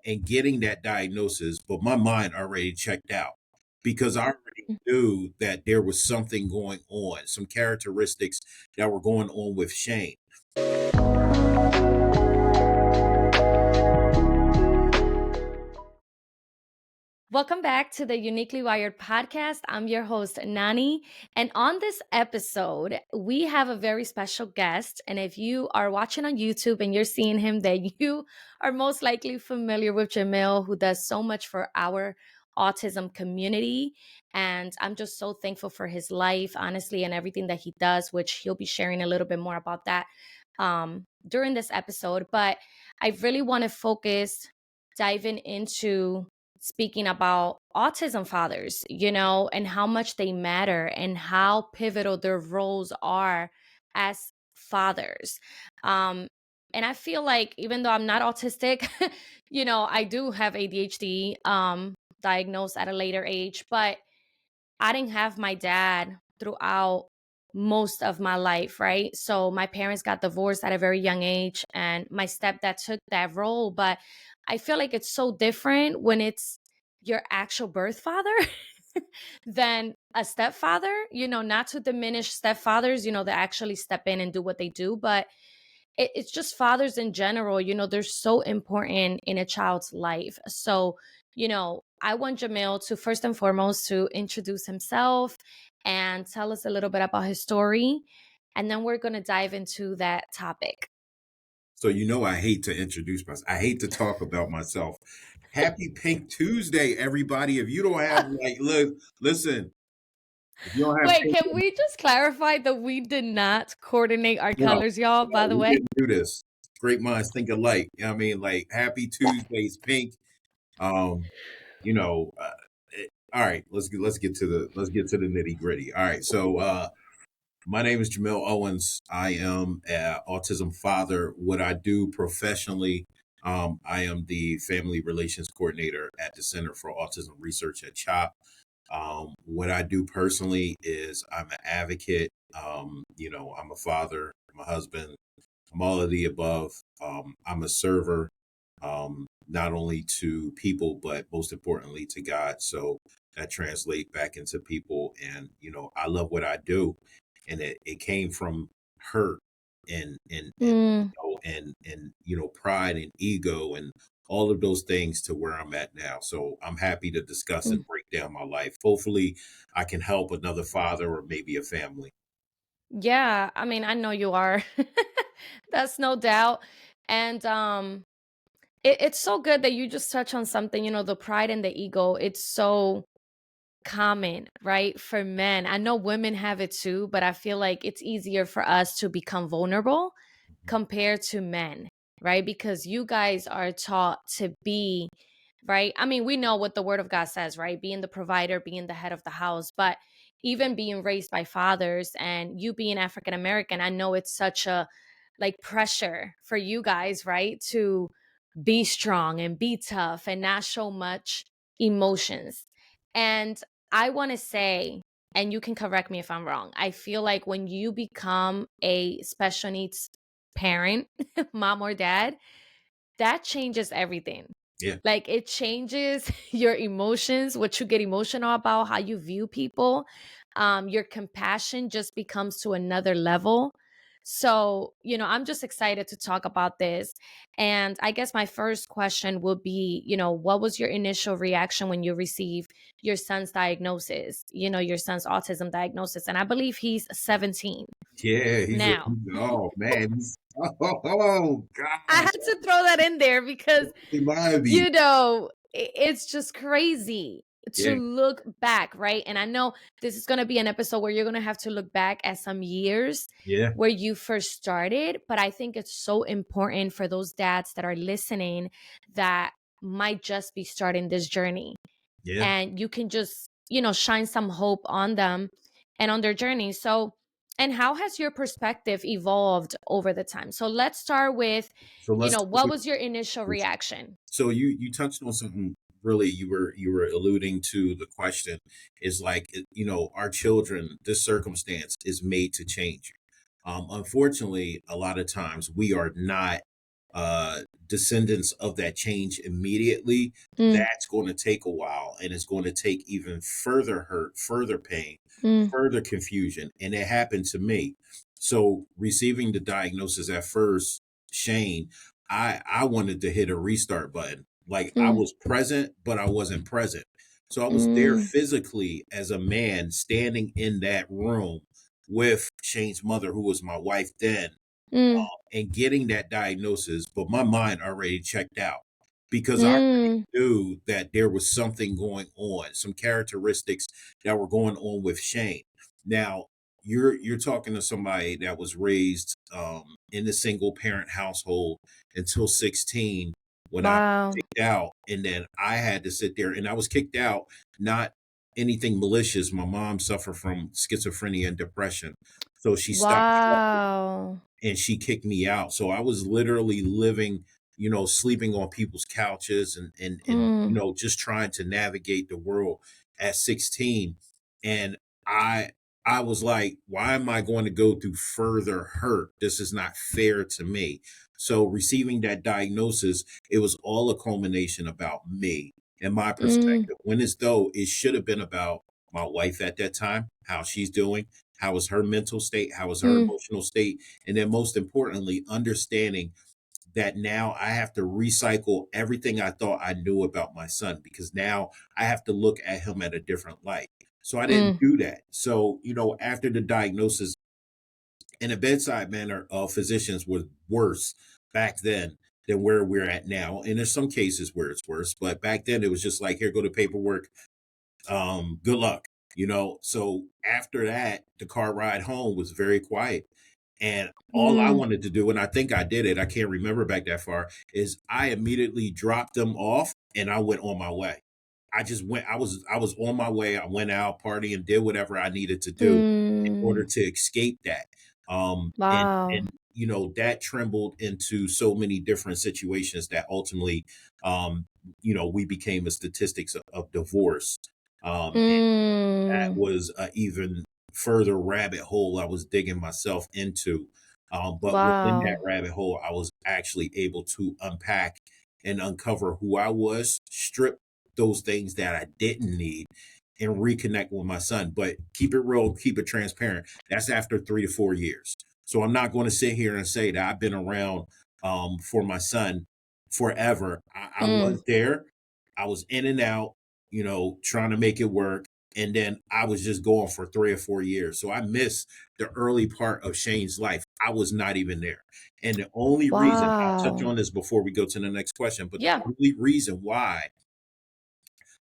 and getting that diagnosis, but my mind already checked out because I already knew that there was something going on, some characteristics that were going on with Shane. Welcome back to the Uniquely Wired podcast. I'm your host, Nani. And on this episode, we have a very special guest. And if you are watching on YouTube and you're seeing him, then you are most likely familiar with Jamiel, who does so much for our autism community. And I'm just so thankful for his life, honestly, and everything that he does, which he'll be sharing a little bit more about that during this episode. But I really want to focus diving into speaking about autism fathers, and how much they matter and how pivotal their roles are as fathers. And I feel like even though I'm not autistic, I do have ADHD, diagnosed at a later age, but I didn't have my dad throughout most of my life, right? So my parents got divorced at a very young age, and my stepdad took that role. But I feel like it's so different when it's your actual birth father than a stepfather, not to diminish stepfathers, that actually step in and do what they do. But it's just fathers in general, they're so important in a child's life. So, I want Jamiel to first and foremost to introduce himself and tell us a little bit about his story. And then we're going to dive into that topic. So I hate to introduce myself. I hate to talk about myself. Happy Pink Tuesday, everybody. If you don't have listen, if you don't have Wait, pink, can we just clarify that we did not coordinate our no, colors, y'all, by the we way? didn't do this. Great minds think alike. You know what I mean, like Happy Tuesday's pink. Um, you know, all right, let's get to the nitty gritty. All right, so my name is Jamiel Owens. I am an autism father. What I do professionally, I am the family relations coordinator at the Center for Autism Research at CHOP. What I do personally is I'm an advocate. I'm a father, I'm a husband, I'm all of the above. I'm a server, not only to people, but most importantly to God. So that translates back into people. And, I love what I do. And it came from hurt Mm, pride and ego and all of those things to where I'm at now. So I'm happy to discuss mm. and break down my life. Hopefully I can help another father or maybe a family. Yeah, I mean, I know you are. That's no doubt. And it's so good that you just touch on something, the pride and the ego. It's so common, right? For men. I know women have it too, but I feel like it's easier for us to become vulnerable compared to men, right? Because you guys are taught to be, right? I mean, we know what the word of God says, right? Being the provider, being the head of the house, but even being raised by fathers and you being African American, I know it's such a like pressure for you guys, right? To be strong and be tough and not show much emotions. And I want to say, and you can correct me if I'm wrong, I feel like when you become a special needs parent, mom or dad, that changes everything. Yeah. Like it changes your emotions, what you get emotional about, how you view people. Your compassion just becomes to another level. So, I'm just excited to talk about this. And I guess my first question would be, what was your initial reaction when you received your son's diagnosis, your son's autism diagnosis? And I believe he's 17 Yeah, now. oh man, oh I God, had to throw that in there because remind me. it's just crazy to Yeah, look back, right? And I know this is going to be an episode where you're going to have to look back at some years yeah, where you first started, but I think it's so important for those dads that are listening that might just be starting this journey. yeah. And you can just, shine some hope on them and on their journey. So, and how has your perspective evolved over the time? So let's start with, So let's talk what about was your initial this. reaction? So you touched on something really. You were alluding to the question is like our children. This circumstance is made to change. Unfortunately, a lot of times we are not descendants of that change immediately, Mm, that's going to take a while, and it's going to take even further hurt, further pain, mm, further confusion. And it happened to me. So receiving the diagnosis at first, Shane, I wanted to hit a restart button. Like I mm, was present, but I wasn't present. So I was there mm, physically as a man standing in that room with Shane's mother, who was my wife then, mm, and getting that diagnosis, but my mind already checked out because I already mm. knew that there was something going on, some characteristics that were going on with Shane. Now, you're talking to somebody that was raised in a single parent household until 16 when I was Wow. kicked out, and then I had to sit there, and I was kicked out, not anything malicious. My mom suffered from schizophrenia and depression, so she stopped Wow. and she kicked me out. So I was literally living, sleeping on people's couches and Mm, just trying to navigate the world at 16. And I I was like, why am I going to go through further hurt? This is not fair to me. So receiving that diagnosis, it was all a culmination about me and my mm, perspective. When as though it should have been about my wife at that time, how she's doing, how is her mental state, how is her mm, emotional state, and then most importantly, understanding that now I have to recycle everything I thought I knew about my son because now I have to look at him at a different light. So I didn't mm, do that. So, after the diagnosis, in a bedside manner of physicians was worse back then than where we're at now. And there's some cases where it's worse, but back then it was just like, here, go to paperwork, good luck. So after that, the car ride home was very quiet, and all I mm, wanted to do, and I think I did it, I can't remember back that far, is I immediately dropped them off and I went on my way. I just went, I was on my way. I went out, party, and did whatever I needed to do in order mm. to escape that. And Wow. that trembled into so many different situations that ultimately, we became a statistics of divorce. That Mm. was a even further rabbit hole I was digging myself into. But within that Wow. rabbit hole, I was actually able to unpack and uncover who I was, strip those things that I didn't need, and reconnect with my son. But keep it real, keep it transparent. That's after 3 to 4 years. So I'm not going to sit here and say that I've been around for my son forever. I Mm. was there. I was in and out, trying to make it work. And then I was just going for 3 or 4 years. So I missed the early part of Shane's life. I was not even there. And the only reason, I'll touch Wow. on this before we go to the next question, but the Yeah. only reason why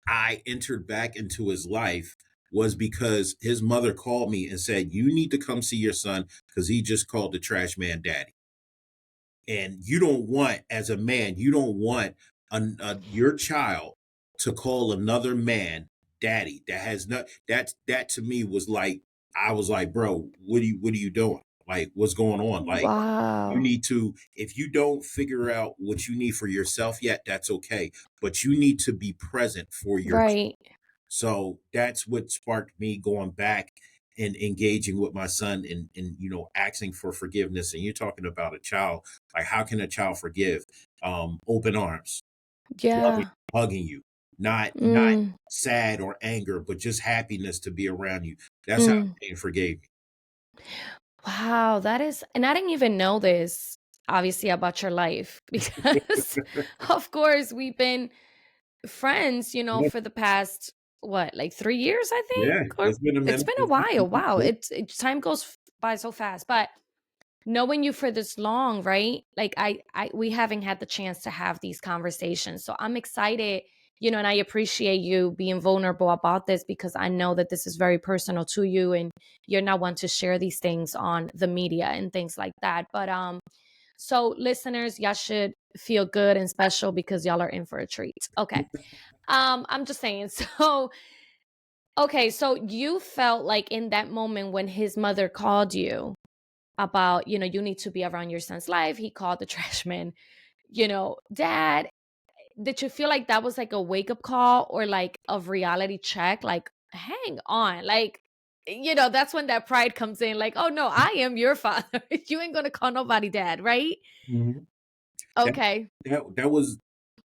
I entered back into his life was because his mother called me and said, "You need to come see your son because he just called the trash man daddy." And you don't want, as a man, you don't want your child to call another man daddy. That has not that to me was like, I was like, bro, what are you doing? Like, what's going on? Like, you Wow. need to, if you don't figure out what you need for yourself yet, that's okay, but you need to be present for your. Right. So that's what sparked me going back and engaging with my son and asking for forgiveness. And you're talking about a child, like how can a child forgive? Open arms, loving, Yeah. hugging you, not Mm. sad or anger, but just happiness to be around you. That's how Mm. Jane forgave me. Wow, that is, and I didn't even know this obviously about your life because of course we've been friends, Yeah, for the past what, like 3 years, I yeah, think? Or it's been a it's minute. been a while. Wow. Time goes by so fast. But knowing you for this long, right? Like I we haven't had the chance to have these conversations. So I'm excited, and I appreciate you being vulnerable about this because I know that this is very personal to you and you're not one to share these things on the media and things like that. But so listeners, y'all should feel good and special because y'all are in for a treat. Okay. I'm just saying. So okay, so you felt like in that moment when his mother called you about, you need to be around your son's life. He called the trash man, dad, did you feel like that was like a wake up call or like a reality check? Like, hang on. Like, that's when that pride comes in. Like, oh no, I am your father. You ain't going to call nobody dad, right? Mhm. That Okay.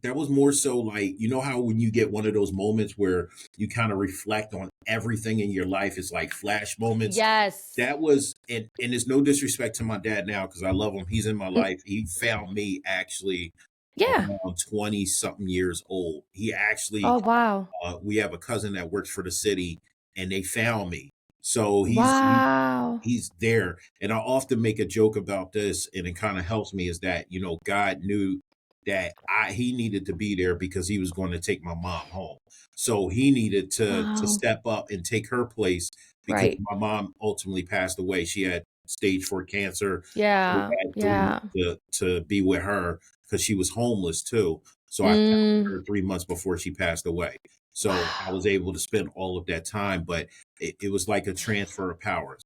that was more so like, you know how when you get one of those moments where you kind of reflect on everything in your life, it's like flash moments. Yes. That was, and it's no disrespect to my dad now because I love him. He's in my Mm, life. He found me actually yeah. around 20 something years old. He actually Oh, wow. we have a cousin that works for the city, and they found me. So Wow. he's there. And I often make a joke about this, and it kind of helps me is that, God knew that he needed to be there because he was going to take my mom home. So he needed to Wow. step up and take her place because Right. my mom ultimately passed away. She had stage 4 cancer. They Yeah. had 3 months Yeah. to be with her because she was homeless too. So I found Mm. her 3 months before she passed away. So I was Wow. able to spend all of that time, but it was like a transfer of powers.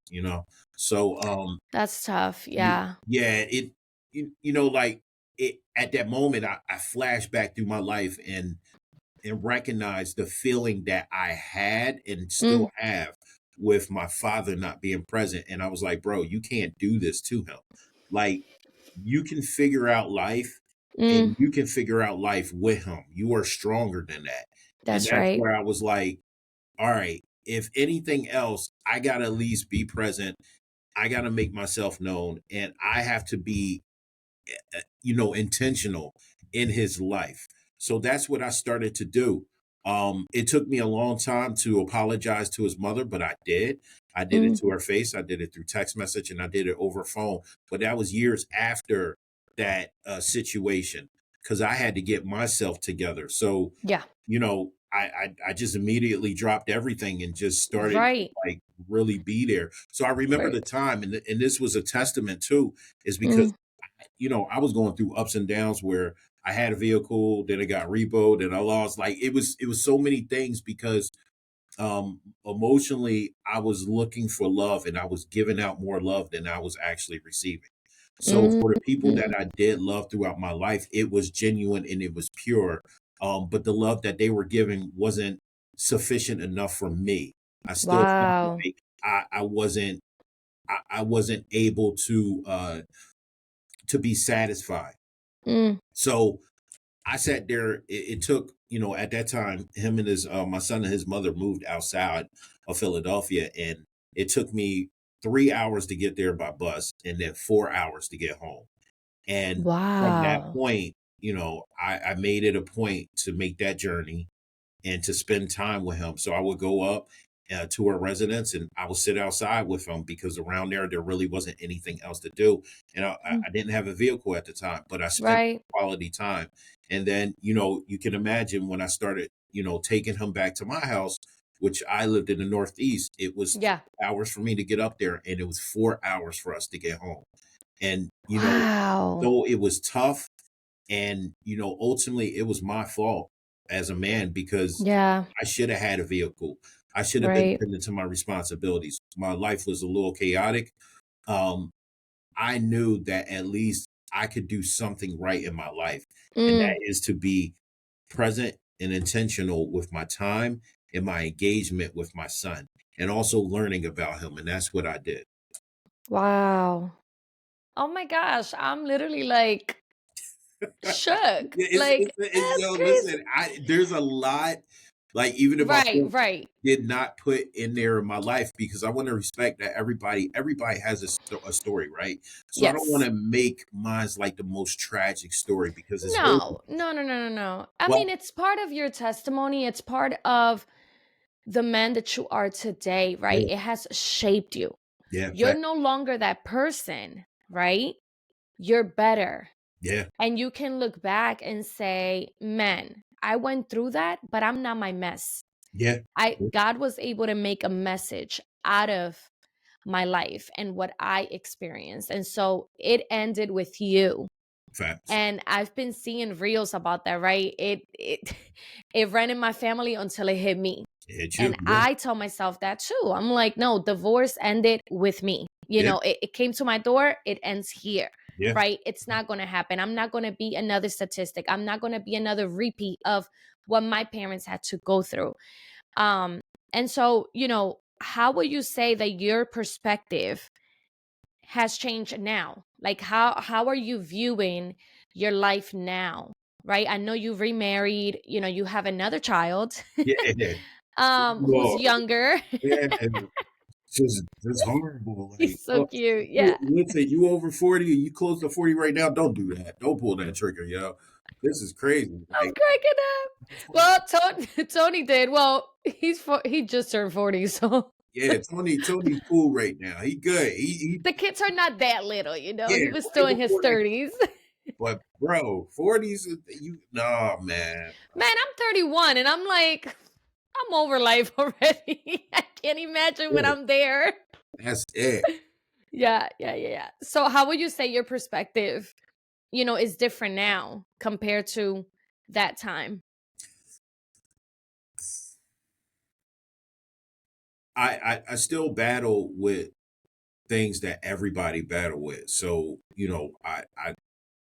So That's tough. y- Yeah. yeah, like it at that moment I flashed back through my life and recognize the feeling that I had and Mm. still have with my father not being present. And I was like, bro, you can't do this to him. Like, you can figure out life Mm. and you can figure out life with him. You are stronger than that. And That's that's right. where I was like, all right, if anything else, I got to at least be present. I got to make myself known and I have to be intentional in his life. So that's what I started to do. It took me a long time to apologize to his mother, but I did. I did it Mm. to her face. I did it through text message, and I did it over phone. But that was years after that situation because I had to get myself together. So, Yeah. I just immediately dropped everything and just started to Right. like really be there. So I remember Right. the time, and this was a testament too, is because Mm. I was going through ups and downs where I had a vehicle, then it got repoed, then I lost. Like it was so many things because emotionally I was looking for love and I was giving out more love than I was actually receiving. So Mm. for the people that Mm. I did love throughout my life, it was genuine and it was pure. But the love that they were giving wasn't sufficient enough for me. I still felt Wow. like I wasn't able to be satisfied. Mm. So I sat there. It took, at that time, him and my son and his mother moved outside of Philadelphia, and it took me 3 hours to get there by bus, and then 4 hours to get home. And from that Wow. point, I made it a point to make that journey and to spend time with him. So I would go up to her residence and I would sit outside with him because around there really wasn't anything else to do. And Mm. I didn't have a vehicle at the time, but I spent Right. quality time. And then, you can imagine when I started, taking him back to my house, which I lived in the Northeast, it was Yeah. 3 hours for me to get up there and it was 4 hours for us to get home. And, Wow. though it was tough, and, ultimately it was my fault as a man because Yeah. I should have had a vehicle. I should have been Right. tending to my responsibilities. My life was a little chaotic. Um, I knew that at least I could do something right in my life, and that Mm. is to be present and intentional with my time and my engagement with my son, and also learning about him. And that's what I did. Wow. Oh my gosh. I'm literally like shook. Yeah, Like, that's crazy. listen, there's a lot, like, even if I Right. Right. did not put in there in my life because I want to respect that everybody has a story, right? So I don't want Yes. to make mine's like the most tragic story because it's very No. No, no, no, no, no. I mean, well, it's part of your testimony. It's part of the man that you are today, right? yeah, It has shaped you. yeah, You're fact, no longer that person, right? You're better. yeah, And you can look back and say, man, I went through that, but I'm not my mess. yeah, I yeah, God was able to make a message out of my life and what I experienced. And so it ended with you. facts. And I've been seeing reels about that, right? It it ran in my family until it hit me. It hit And you, yeah, I tell myself that too. I'm like, no, divorce ended with me. yeah, It came to my door, it ends here, yeah, right? It's not going to happen. I'm not going to be another statistic. I'm not going to be another repeat of what my parents had to go through. Um, and so, how would you say that your perspective has changed now? Like how are you viewing your life now, right? I know you remarried, you have another child Yeah. who's Well, younger. yeah, and just horrible. Like, He's so cute. you Yeah. listen, you over 40 or you close to 40 right now, don't do that. Don't pull that trigger, yo. This is crazy. I'm Like, cracking up. Well, Tony did. Well, he just turned 40, so yeah, Tony's cool right now. He good. He the kids are not that little, yeah, He was right still in his before that. 30s. But bro, 40s, you nah, man. Man, I'm 31 and I'm like, I'm over life already. I can't imagine when Yeah, I'm there. that's it. Yeah, yeah, yeah, yeah. So how would you say your perspective, is different now compared to that time? I still battle with things that everybody battle with. So,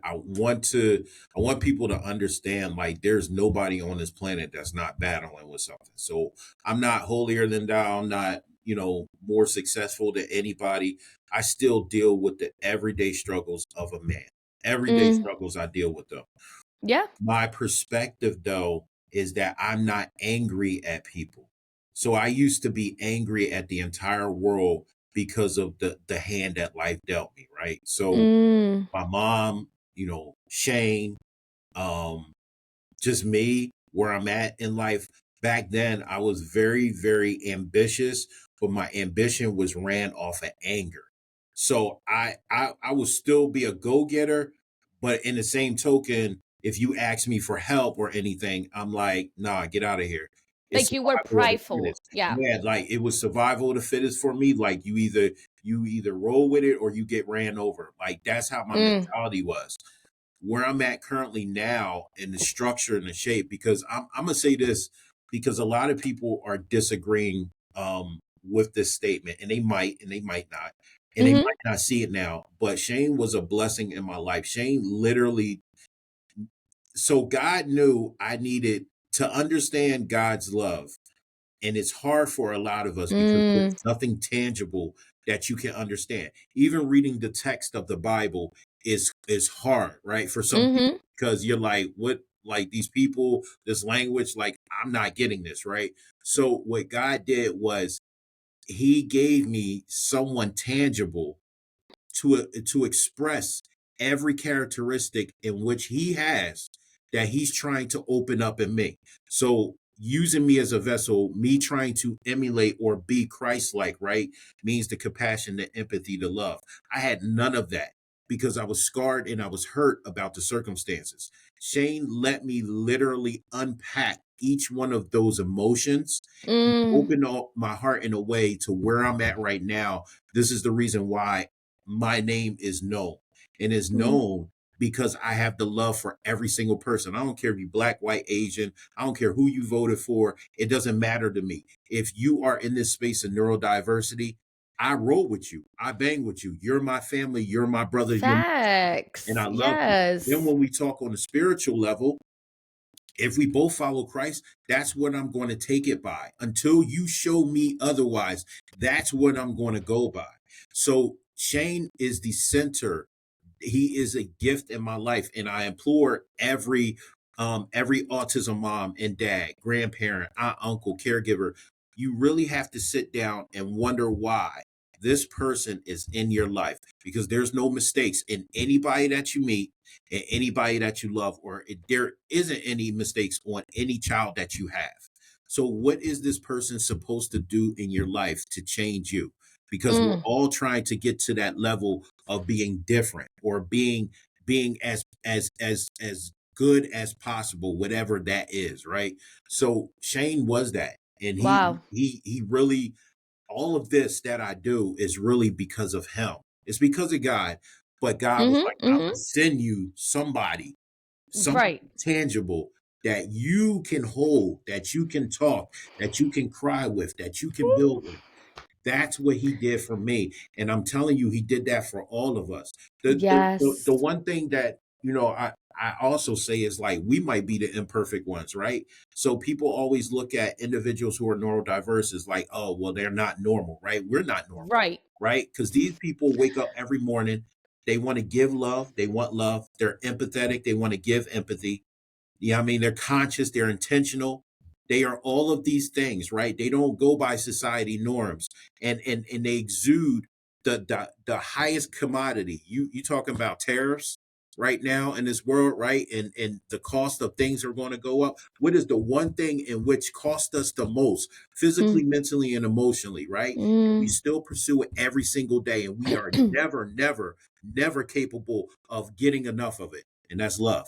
I want to I want people to understand like there's nobody on this planet that's not battling with something. So I'm not holier than thou, I'm not, more successful than anybody. I still deal with the everyday struggles of a man. Everyday Mm, struggles I deal with them. yeah. My perspective, though, is that I'm not angry at people. So I used to be angry at the entire world because of the hand that life dealt me, right? So Mm, my mom, Shane, um, just me, where I'm at in life. Back then, I was very, very ambitious, but my ambition was ran off of anger. So I would still be a go getter, but in the same token, if you ask me for help or anything, I'm like, nah, get out of here. It's like you were survival of the prideful. fittest. Yeah. Yeah, like it was survival of the fittest for me. Like you either roll with it or you get ran over. Like that's how my Mm, mentality was where I'm at currently now in the structure and the shape, because I'm gonna say this because a lot of people are disagreeing with this statement, and they might not, and they mhm, might not see it now. But Shane was a blessing in my life. Shane literally, so God knew I needed to understand God's love, and it's hard for a lot of us because mm, there's nothing tangible that you can understand. Even reading the text of the Bible is hard, right? For some people, mhm. because you're like, what, like these people, this language, like I'm not getting this, right? So what God did was he gave me someone tangible to express every characteristic in which he has that he's trying to open up in me. So using me as a vessel, me trying to emulate or be Christ-like, right, means the compassion, the empathy, the love. I had none of that because I was scarred and I was hurt about the circumstances. Shane let me literally unpack each one of those emotions, Mm, open up my heart in a way to where I'm at right now. This is the reason why my name is known and is mm. known because I have the love for every single person. I don't care if you're black, white, Asian. I don't care who you voted for. It doesn't matter to me. If you are in this space of neurodiversity, I roll with you. I bang with you. You're my family. You're my brother. You're my sister. And Facts. I love you. Then Yes. when we talk on the spiritual level, if we both follow Christ, that's what I'm going to take it by. Until you show me otherwise, that's what I'm going to go by. So Shane is the center. He is a gift in my life, and I implore every autism mom and dad, grandparent, aunt, uncle, caregiver, you really have to sit down and wonder why this person is in your life, because there's no mistakes in anybody that you meet and anybody that you love, or there isn't any mistakes on any child that you have. So what is this person supposed to do in your life to change you? Because we're Mm, all trying to get to that level of being different or being as good as possible, whatever that is, right? So Shane was that, and he wow. he he really, all of this that I do is really because of him. It's because of God, but God was Mhm, like, I'm mhm. gonna send you somebody Right. tangible that you can hold, that you can talk, that you can cry with, that you can build with. That's what he did for me. And I'm telling you, he did that for all of us. The Yes. one thing that, I also say is like, we might be the imperfect ones, right? So people always look at individuals who are neurodiverse as like, oh, well, they're not normal, right? We're not normal, Right. right? Because these people wake up every morning. They want to give love. They want love. They're empathetic. They want to give empathy. Yeah, I mean, they're conscious, they're intentional. They are all of these things, right? They don't go by society norms, and they exude the highest commodity. You talking about tariffs right now in this world, right? And the cost of things are going to go up. What is the one thing in which cost us the most, Mm, physically, mentally, and emotionally, right? And we mm. still pursue it every single day, and we are never capable of getting enough of it, and that's love.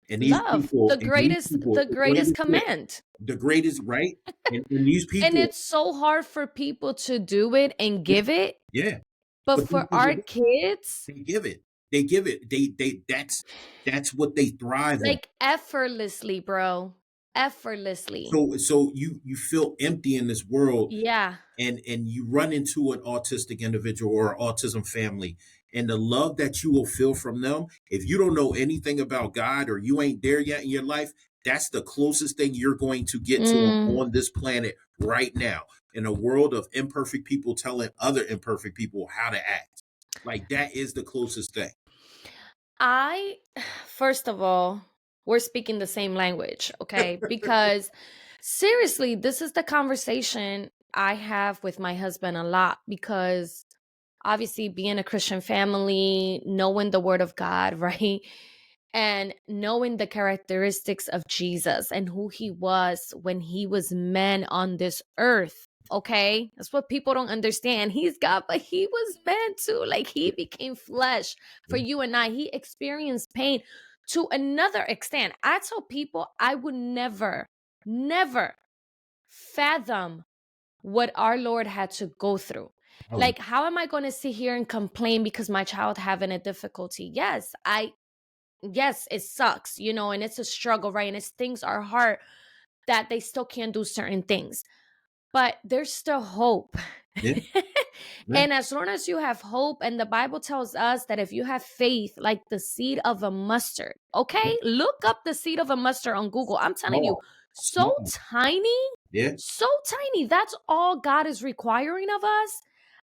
And Love, the the greatest greatest, yeah, command. the greatest, right? And these And people, it's so hard for people to do it and yeah, give it, yeah, but but for our kids, they give it, they give it, they that's what they thrive on. like effortlessly, bro. Effortlessly. So you feel empty in this world, Yeah. and you run into an autistic individual or autism family, and the love that you will feel from them, if you don't know anything about God or you ain't there yet in your life, that's the closest thing you're going to get to Mm. on this planet right now, in a world of imperfect people telling other imperfect people how to act. Like, that is the closest thing. I, first of all, we're speaking the same language, okay? Because seriously, this is the conversation I have with my husband a lot because obviously being a Christian family, knowing the word of God, right? And knowing the characteristics of Jesus and who he was when he was man on this earth. Okay, that's what people don't understand. He's God, but he was man too. Like he became flesh for Yeah, you and I. He experienced pain to another extent. I tell people I would never fathom what our Lord had to go through. oh, Like, how am I going to sit here and complain because my child having a difficulty? Yes, it sucks, and it's a struggle, right? And it stings our heart that they still can't do certain things, but there's still hope. yeah, yeah, And as long as you have hope, and the Bible tells us that if you have faith like the seed of a mustard, yeah. okay, look up the seed of a mustard on Google. I'm telling you, Small, so small, tiny, yeah, so tiny. That's all God is requiring of us.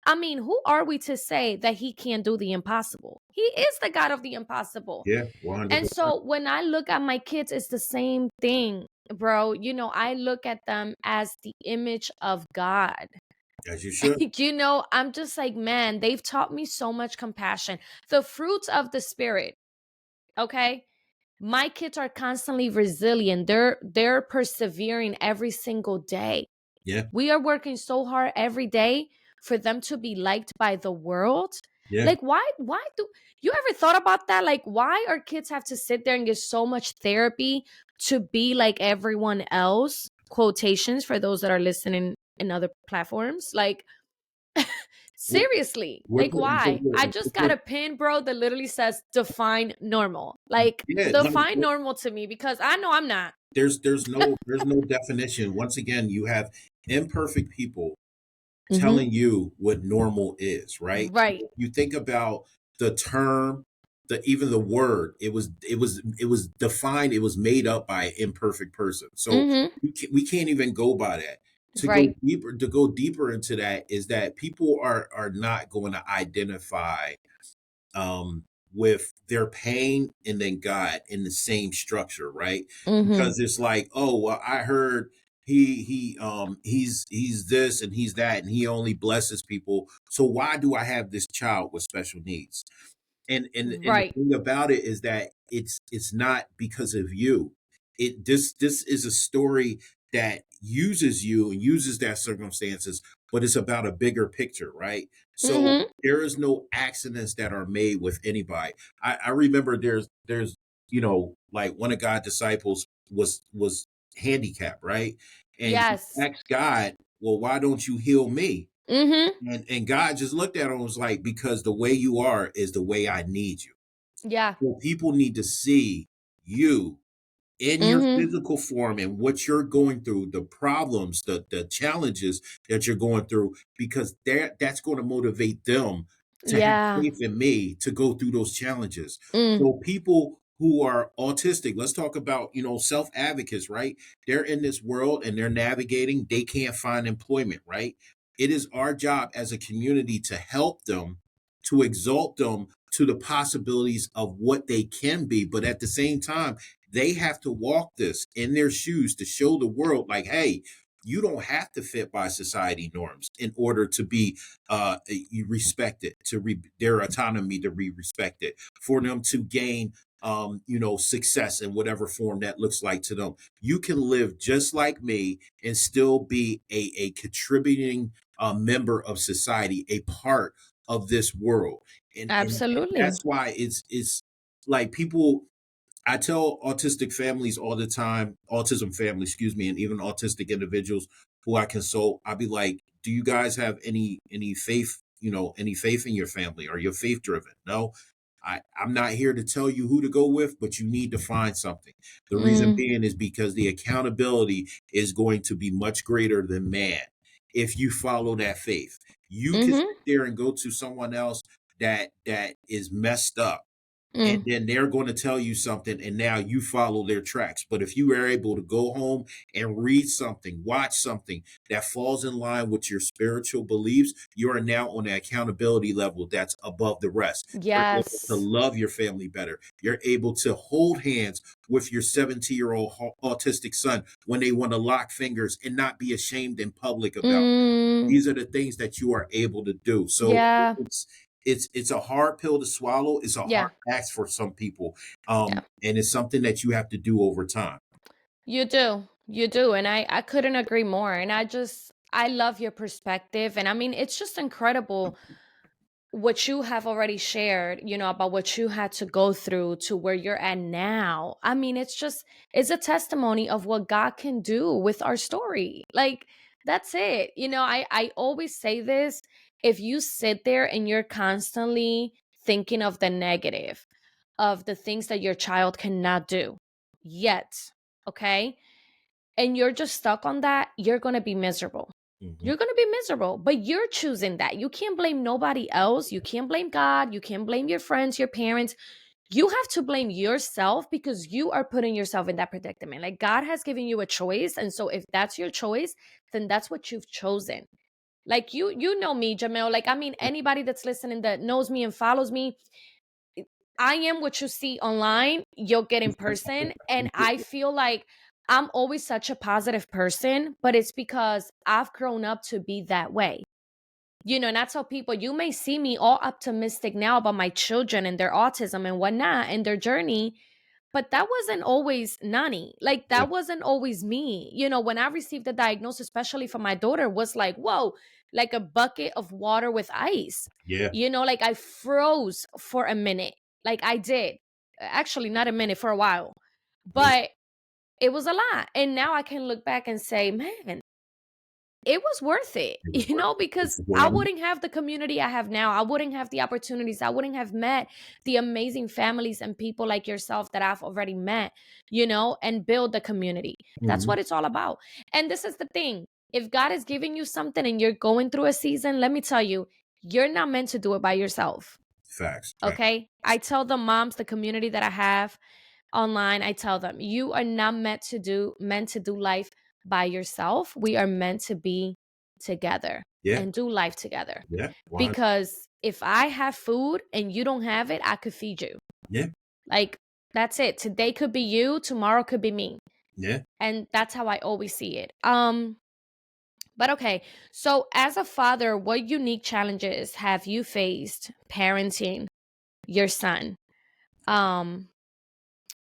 I mean, who are we to say that he can't do the impossible? He is the God of the impossible. yeah, 100%, And so when I look at my kids, it's the same thing, bro. I look at them as the image of God. as you should. I'm just like, man, they've taught me so much compassion. The fruits of the spirit, okay? My kids are constantly resilient. They're persevering every single day. Yeah, We are working so hard every day for them to be liked by the world. yeah, Like, why do you ever thought about that? Like, why our kids have to sit there and get so much therapy to be like everyone else? Quotations for those that are listening in other platforms. Like, we're, seriously, we're like, putting, so why? I listen, just got a pin, bro, that literally says define normal. Like, yeah, like, define normal to me because I know I'm not. there's no definition. Once again, you have imperfect people Mm-hmm. telling you what normal is, right? Right. You think about the term, even the word, it was defined, it was made up by an imperfect person. So Mm-hmm. we can't even go by that. Right. To go deeper into that is that people are not going to identify um, with their pain and then God in the same structure, right? Mm-hmm. Because it's like, oh, well, I heard he's this and he's that and he only blesses people. So why do I have this child with special needs? And the Right. thing about it is that it's not because of you. This is a story that uses you and uses that circumstances, but it's about a bigger picture, right? So Mm-hmm. there is no accidents that are made with anybody. I remember there's like one of God's disciples was handicapped, right? And he Yes. asked God, well, why don't you heal me? Mm-hmm. And God just looked at him and was like, because the way you are is the way I need you. Yeah. Well, people need to see you in your Mm-hmm. physical form and what you're going through, the problems, the challenges that you're going through, because that's going to motivate them to have Yeah. faith in me to go through those challenges. Mm. So people who are autistic, let's talk about, self advocates, right? They're in this world and they're navigating, they can't find employment, right? It is our job as a community to help them, to exalt them, to the possibilities of what they can be. But at the same time, they have to walk this in their shoes to show the world, like, hey, you don't have to fit by society norms in order to be you respected, their autonomy to be respected, for them to gain success in whatever form that looks like to them. You can live just like me and still be a contributing member of society, a part of this world. And Absolutely. that's why it's like people, I tell autistic families all the time, autism families, excuse me, and even autistic individuals who I consult, I'll be like, do you guys have any faith, any faith in your family? Are you faith driven? No. I'm not here to tell you who to go with, but you need to find something. The reason Mm, being is because the accountability is going to be much greater than man if you follow that faith. You can mm-hmm. sit there and go to someone else that is messed up, and Mm, then they're going to tell you something, and now you follow their tracks. But if you are able to go home and read something, watch something that falls in line with your spiritual beliefs, you are now on an accountability level that's above the rest. You're able to yes. love your family better. You're able to hold hands with your 17-year-old autistic son when they want to lock fingers and not be ashamed in public about it. Mm, These are the things that you are able to do. So yeah. it's a hard pill to swallow. It's a hard Yeah. ask for some people, Yeah. and it's something that you have to do over time. You do. You do. And I couldn't agree more. And I love your perspective. And I mean, it's just incredible what you have already shared, about what you had to go through to where you're at now. I mean, it's a testimony of what God can do with our story. Like, that's it. I always say this: if you sit there and you're constantly thinking of the negative, of the things that your child cannot do yet, okay? And you're just stuck on that, you're going to be miserable. Mhm. You're going to be miserable, but you're choosing that. You can't blame nobody else. You can't blame God. You can't blame your friends, your parents. You have to blame yourself because you are putting yourself in that predicament. Like, God has given you a choice. And so if that's your choice, then that's what you've chosen. Like, you know me, Jamel. Like, I mean, anybody that's listening that knows me and follows me, I am what you see online, you'll get in person. And I feel like I'm always such a positive person, but it's because I've grown up to be that way. And I tell people, you may see me all optimistic now about my children and their autism and whatnot and their journey, but that wasn't always Nani. Like, Yeah, that wasn't always me. When I received the diagnosis, especially for my daughter, was like, whoa, like a bucket of water with ice. yeah, Like, I froze for a minute. Like, I did. Actually, not a minute, for a while. yeah. But it was a lot. And now I can look back and say, man, it was worth it, It was worth it. It's because I one. wouldn't have the community I have now. I wouldn't have the opportunities. I wouldn't have met the amazing families and people like yourself that I've already met, and build the community. That's Mhm. what it's all about. And this is the thing: if God is giving you something and you're going through a season, let me tell you, you're not meant to do it by yourself. Facts, facts. Okay. I tell the moms, the community that I have online, I tell them, you are not meant to do life by yourself. We are meant to be together Yeah, and do life together. yeah, Because if I have food and you don't have it, I could feed you. yeah, Like, that's it. Today could be you, tomorrow could be me. yeah. And that's how I always see it. But okay, so as a father, what unique challenges have you faced parenting your son? Um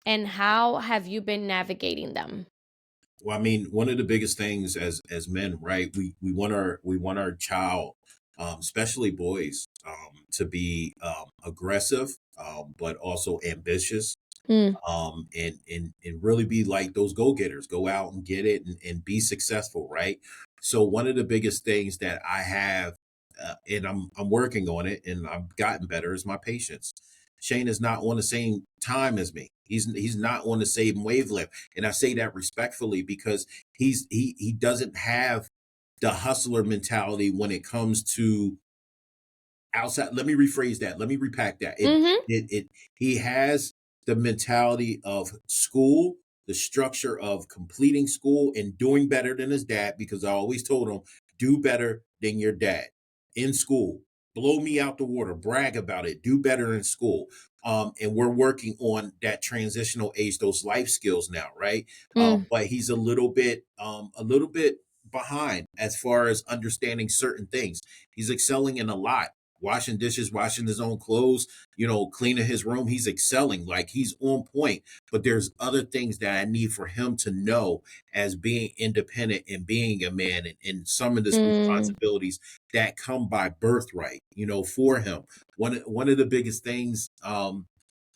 and how have you been navigating them? Well, I mean, one of the biggest things as men, right? We want our child, especially boys, to be aggressive, but also ambitious, Mm, and really be like those go-getters, go out and get it, and be successful, right? So one of the biggest things that I have, and I'm working on it, and I've gotten better, is my patience. Shane is not on the same time as me. He's not on the same wavelength, and I say that respectfully because he doesn't have the hustler mentality when it comes to outside. Let me rephrase that. Let me repack that. mhm. He has the mentality of school, the structure of completing school and doing better than his dad, because I always told him, do better than your dad in school. blow me out the water, brag about it, do better in school. And we're working on that transitional age, those life skills now, right? Mm, But he's a little bit behind as far as understanding certain things. He's excelling in a lot. Washing dishes, washing his own clothes, cleaning his room. He's excelling, like he's on point. But there's other things that I need for him to know as being independent and being a man, and some of this mm, responsibilities that come by birthright, for him. One of the biggest things,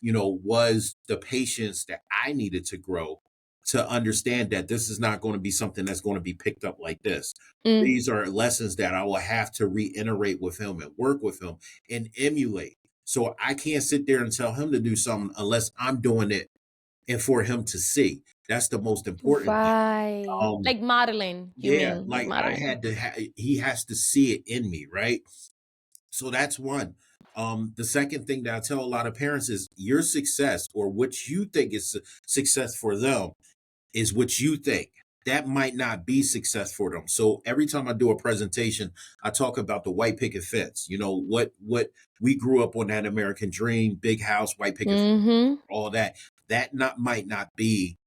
was the patience that I needed to grow to understand that this is not going to be something that's going to be picked up like this. mm, These are lessons that I will have to reiterate with him and work with him and emulate. So I can't sit there and tell him to do something unless I'm doing it and for him to see. That's the most important thing. right. Um, Like modeling, you yeah, mean, like like I modeling. had to he has to see it in me, right? So that's one. The second thing that I tell a lot of parents is your success or what you think is success for them is what you think. That might not be success for them. So every time I do a presentation, I talk about the white picket fence. What we grew up on, that American dream, big house, white picket fence, Mm-hmm. all that. That not might not be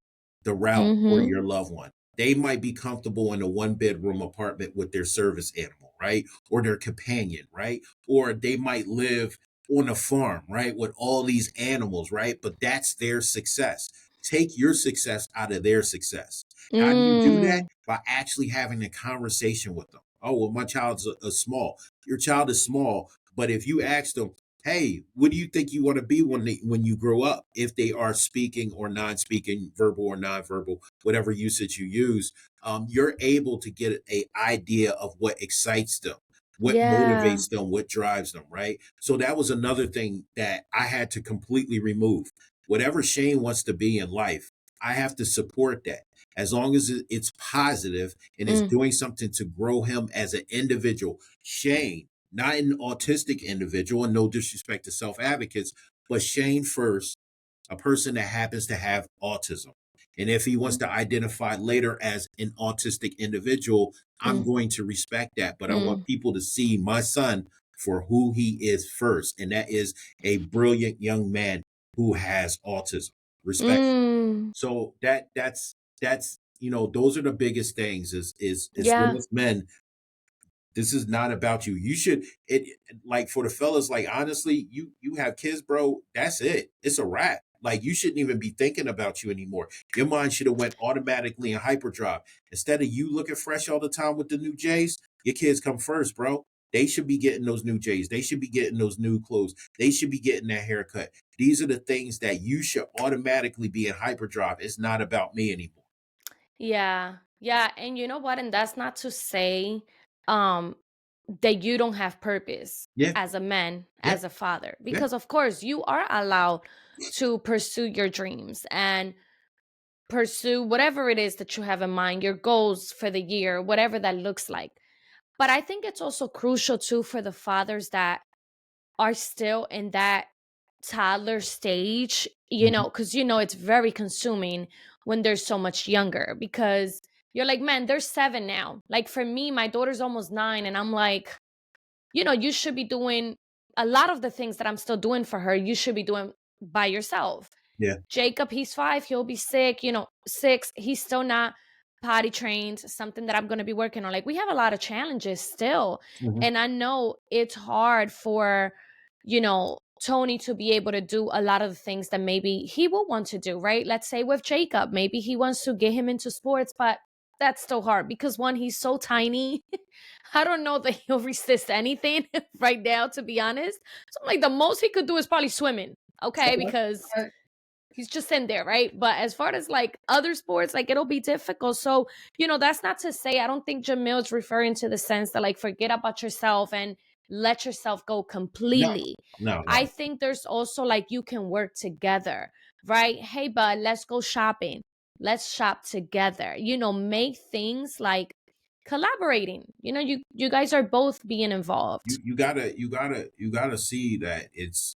the route for Mm-hmm. your loved one. They might be comfortable in a one bedroom apartment with their service animal, right? Or their companion, right? Or they might live on a farm, right? With all these animals, right? But that's their success. Take your success out of their success. How do you do that? Mm. By actually having a conversation with them. Oh, well, my child's a small. Your child is small. But if you ask them, hey, what do you think you want to be when you grow up? If they are speaking or non-speaking, verbal or non-verbal, whatever usage you use, you're able to get a idea of what excites them, what Yeah. motivates them, what drives them, right? So that was another thing that I had to completely remove. Whatever Shane wants to be in life, I have to support that. As long as it's positive and it's Mm. doing something to grow him as an individual. Shane, not an autistic individual, and no disrespect to self advocates, but Shane first, a person that happens to have autism. And if he wants Mm. to identify later as an autistic individual, I'm Mm. going to respect that. But I want Mm. people to see my son for who he is first. And that is a brilliant young man who has autism. Respect. Mm. So that's those are the biggest things is them Yeah. as men. This is not about you. You should like for the fellas, like honestly, you have kids, bro. That's it. It's a wrap. Like you shouldn't even be thinking about you anymore. Your mind should have went automatically in hyperdrive. Instead of you looking fresh all the time with the new J's, your kids come first, bro. They should be getting those new J's. They should be getting those new clothes. They should be getting that haircut. These are the things that you should automatically be in hyperdrive. It's not about me anymore. Yeah. Yeah. And you know what? And that's not to say um that you don't have purpose Yeah. as a man, Yeah. as a father. Yeah. Because of course you are allowed to pursue your dreams and pursue whatever it is that you have in mind, your goals for the year, whatever that looks like. But I think it's also crucial too for the fathers that are still in that toddler stage, Mhm. because it's very consuming when they're so much younger because you're like, man, they're 7 now. Like for me, my daughter's almost 9, and I'm like, you should be doing a lot of the things that I'm still doing for her, you should be doing by yourself. Yeah. Jacob, he's 5, he'll be sick, 6, he's still not potty trained, something that I'm going to be working on. Like we have a lot of challenges still. Mhm. And I know it's hard for, Tony to be able to do a lot of the things that maybe he will want to do, right? Let's say with Jacob, maybe he wants to get him into sports, but that's still hard because one, he's so tiny. I don't know that he'll resist anything right now, to be honest. So I'm like, the most he could do is probably swimming. Okay, Okay. because All right. he's just in there, right? But as far as like other sports, like it'll be difficult. So, that's not to say I don't think Jamil's referring to the sense that like forget about yourself and let yourself go No. completely. No, I no. think there's also like you can work together, right? Hey, bud, let's go shopping. Let's shop together. Make things like collaborating. You guys are both being involved. You gotta see that I it's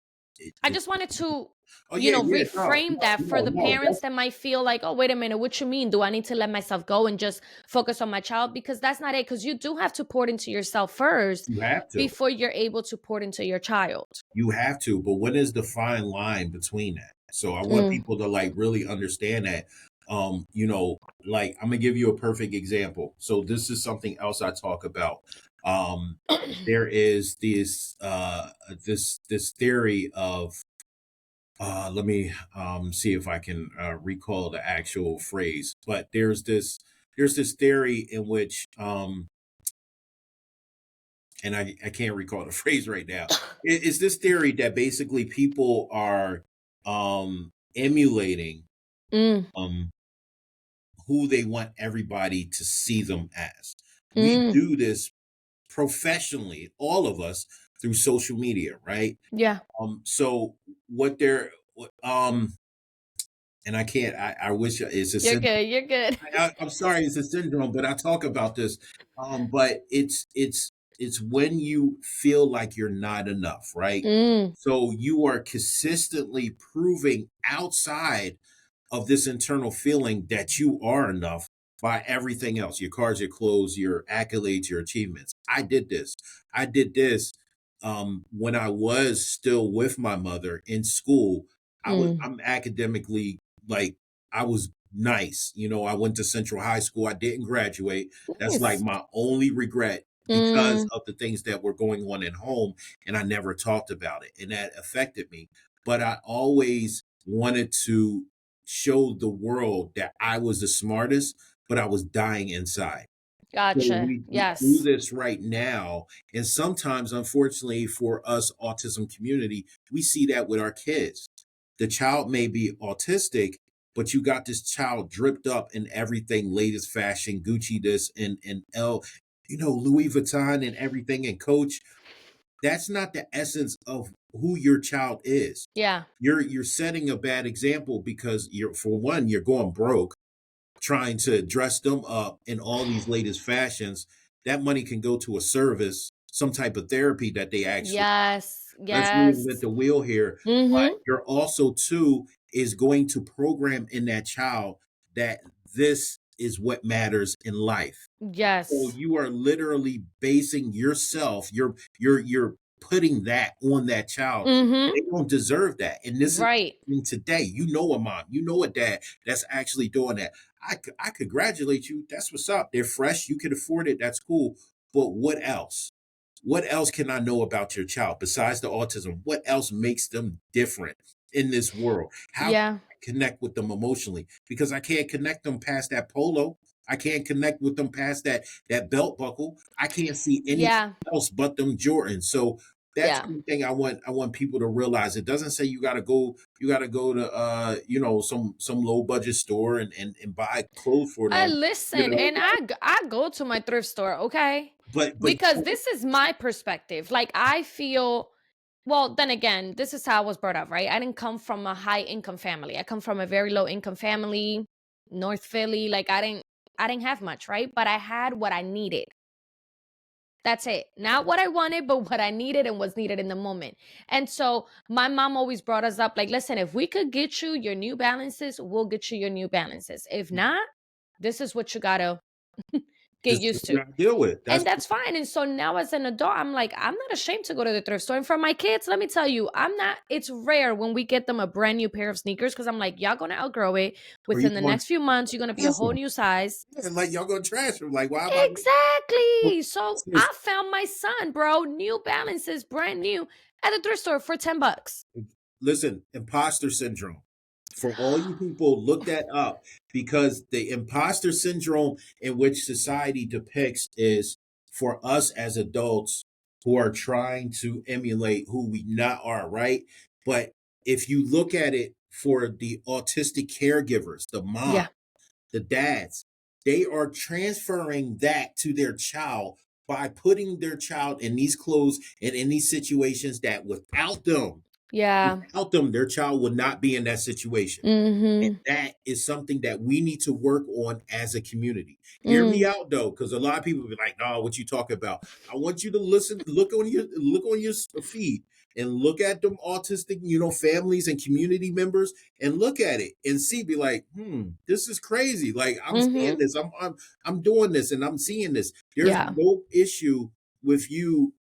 just wanted to Oh yeah, yeah, no, reframe no, that for no, the no. parents that might feel like, oh, wait a minute, what you mean? Do I need to let myself go and just focus on my child? Because that's not it. Because you do have to pour into yourself first You have to. before you're able to pour into your child. You have to. But what is the fine line between that? So I want Mm. people to like really understand that. You know, like I'm gonna give you a perfect example. So this is something else I talk about. Um, there is this theory of let me see if I can recall the actual phrase. But there's this theory in which and I can't recall the phrase right now. It's this theory that basically people are emulating Mm. um who they want everybody to see them as. We Mm. do this professionally, all of us, through social media, right? Yeah. So what they're and I can't I wish it's a You're syndrome. good. You're good. I'm sorry, it's a syndrome, but I talk about this. But it's when you feel like you're not enough, right? Mm. So you are consistently proving outside of this internal feeling that you are enough by everything else, your cars, your clothes, your accolades, your achievements. I did this. I did this. When I was still with my mother in school, Mm. I'm academically like I was nice. You know, I went to Central High School. I didn't graduate. That's like Nice. my only regret because Mm. of the things that were going on at home, and I never talked about it, and that affected me. But I always wanted to show the world that I was the smartest, but I was dying inside. So Gotcha. we do Yes. this right now, and sometimes, unfortunately, for us autism community, we see that with our kids. The child may be autistic, but you got this child dripped up in everything, latest fashion, Gucci this and L, Louis Vuitton and everything, and Coach. That's not the essence of who your child is. Yeah. You're setting a bad example because you're for one, you're going broke trying to dress them up in all these latest fashions. That money can go to a service, some type of therapy that they actually. Yes. Let's reinvent Yes. the wheel here. But Mm-hmm. you're also too is going to program in that child that this is what matters in life. So Yes. you are literally basing yourself, you're putting that on that child. Mm-hmm. They don't deserve that. And this is Right. today. You know a mom, you know a dad that's actually doing that. I congratulate you. That's what's up. They're fresh. You can afford it. That's cool. But what else? What else can I know about your child besides the autism? What else makes them different in this world? How can Yeah. I connect with them emotionally? Because I can't connect them past that polo. I can't connect with them past that belt buckle. I can't see anything Yeah. else but them Jordans. So that's Yeah. one thing I want people to realize. It doesn't say you gotta go to some low budget store and buy clothes for I them, listen, and like, I go to my thrift store, okay? but Because this is my perspective. Like I feel, well, then again, this is how I was brought up, right? I didn't come from a high income family. I come from a very low income family, North Philly. Like I didn't have much, right? But I had what I needed. That's it. Not what I wanted, but what I needed and was needed in the moment. And so my mom always brought us up like, listen, if we could get you your New Balances, we'll get you your New Balances. If not, this is what you gotta get this is used what you to. gotta deal with. And That's that's fine. And so now as an adult, I'm like, I'm not ashamed to go to the thrift store. And for my kids, let me tell you, I'm not, it's rare when we get them a brand new pair of sneakers because I'm like, y'all gonna outgrow it. or you Within the going next few months, you're gonna be a trash whole them. new size. Yeah, like y'all gonna trash them. Like why am I? Well, Exactly. So sis, I found my son, bro, New Balances, brand new, at the thrift store for $10. listen, imposter syndrome. For all you people, look that up because the imposter syndrome in which society depicts is for us as adults who are trying to emulate who we not are, right? But if you look at it for the autistic caregivers, the mom, Yeah. the dads, they are transferring that to their child by putting their child in these clothes and in these situations that without them Yeah. Without them, their child would not be in that situation. And Mhm. that is something that we need to work on as a community. Hear me Mm. out though, because a lot of people be like, "No, what you talking about?" I want you to listen, look on your feed and look at them autistic, families and community members, and look at it and see, be like, this is crazy. Like I'm seeing Mhm. this, I'm doing this, and I'm seeing this. There's Yeah. no issue with you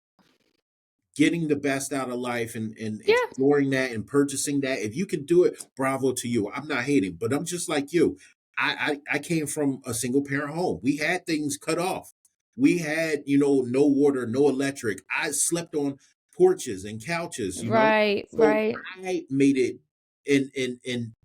getting the best out of life and Yeah. exploring that and purchasing that. If you can do it, bravo to you. I'm not hating, but I'm just like you. I came from a single parent home. We had things cut off. We had, no water, no electric. I slept on porches and couches. Right, So right. I made it in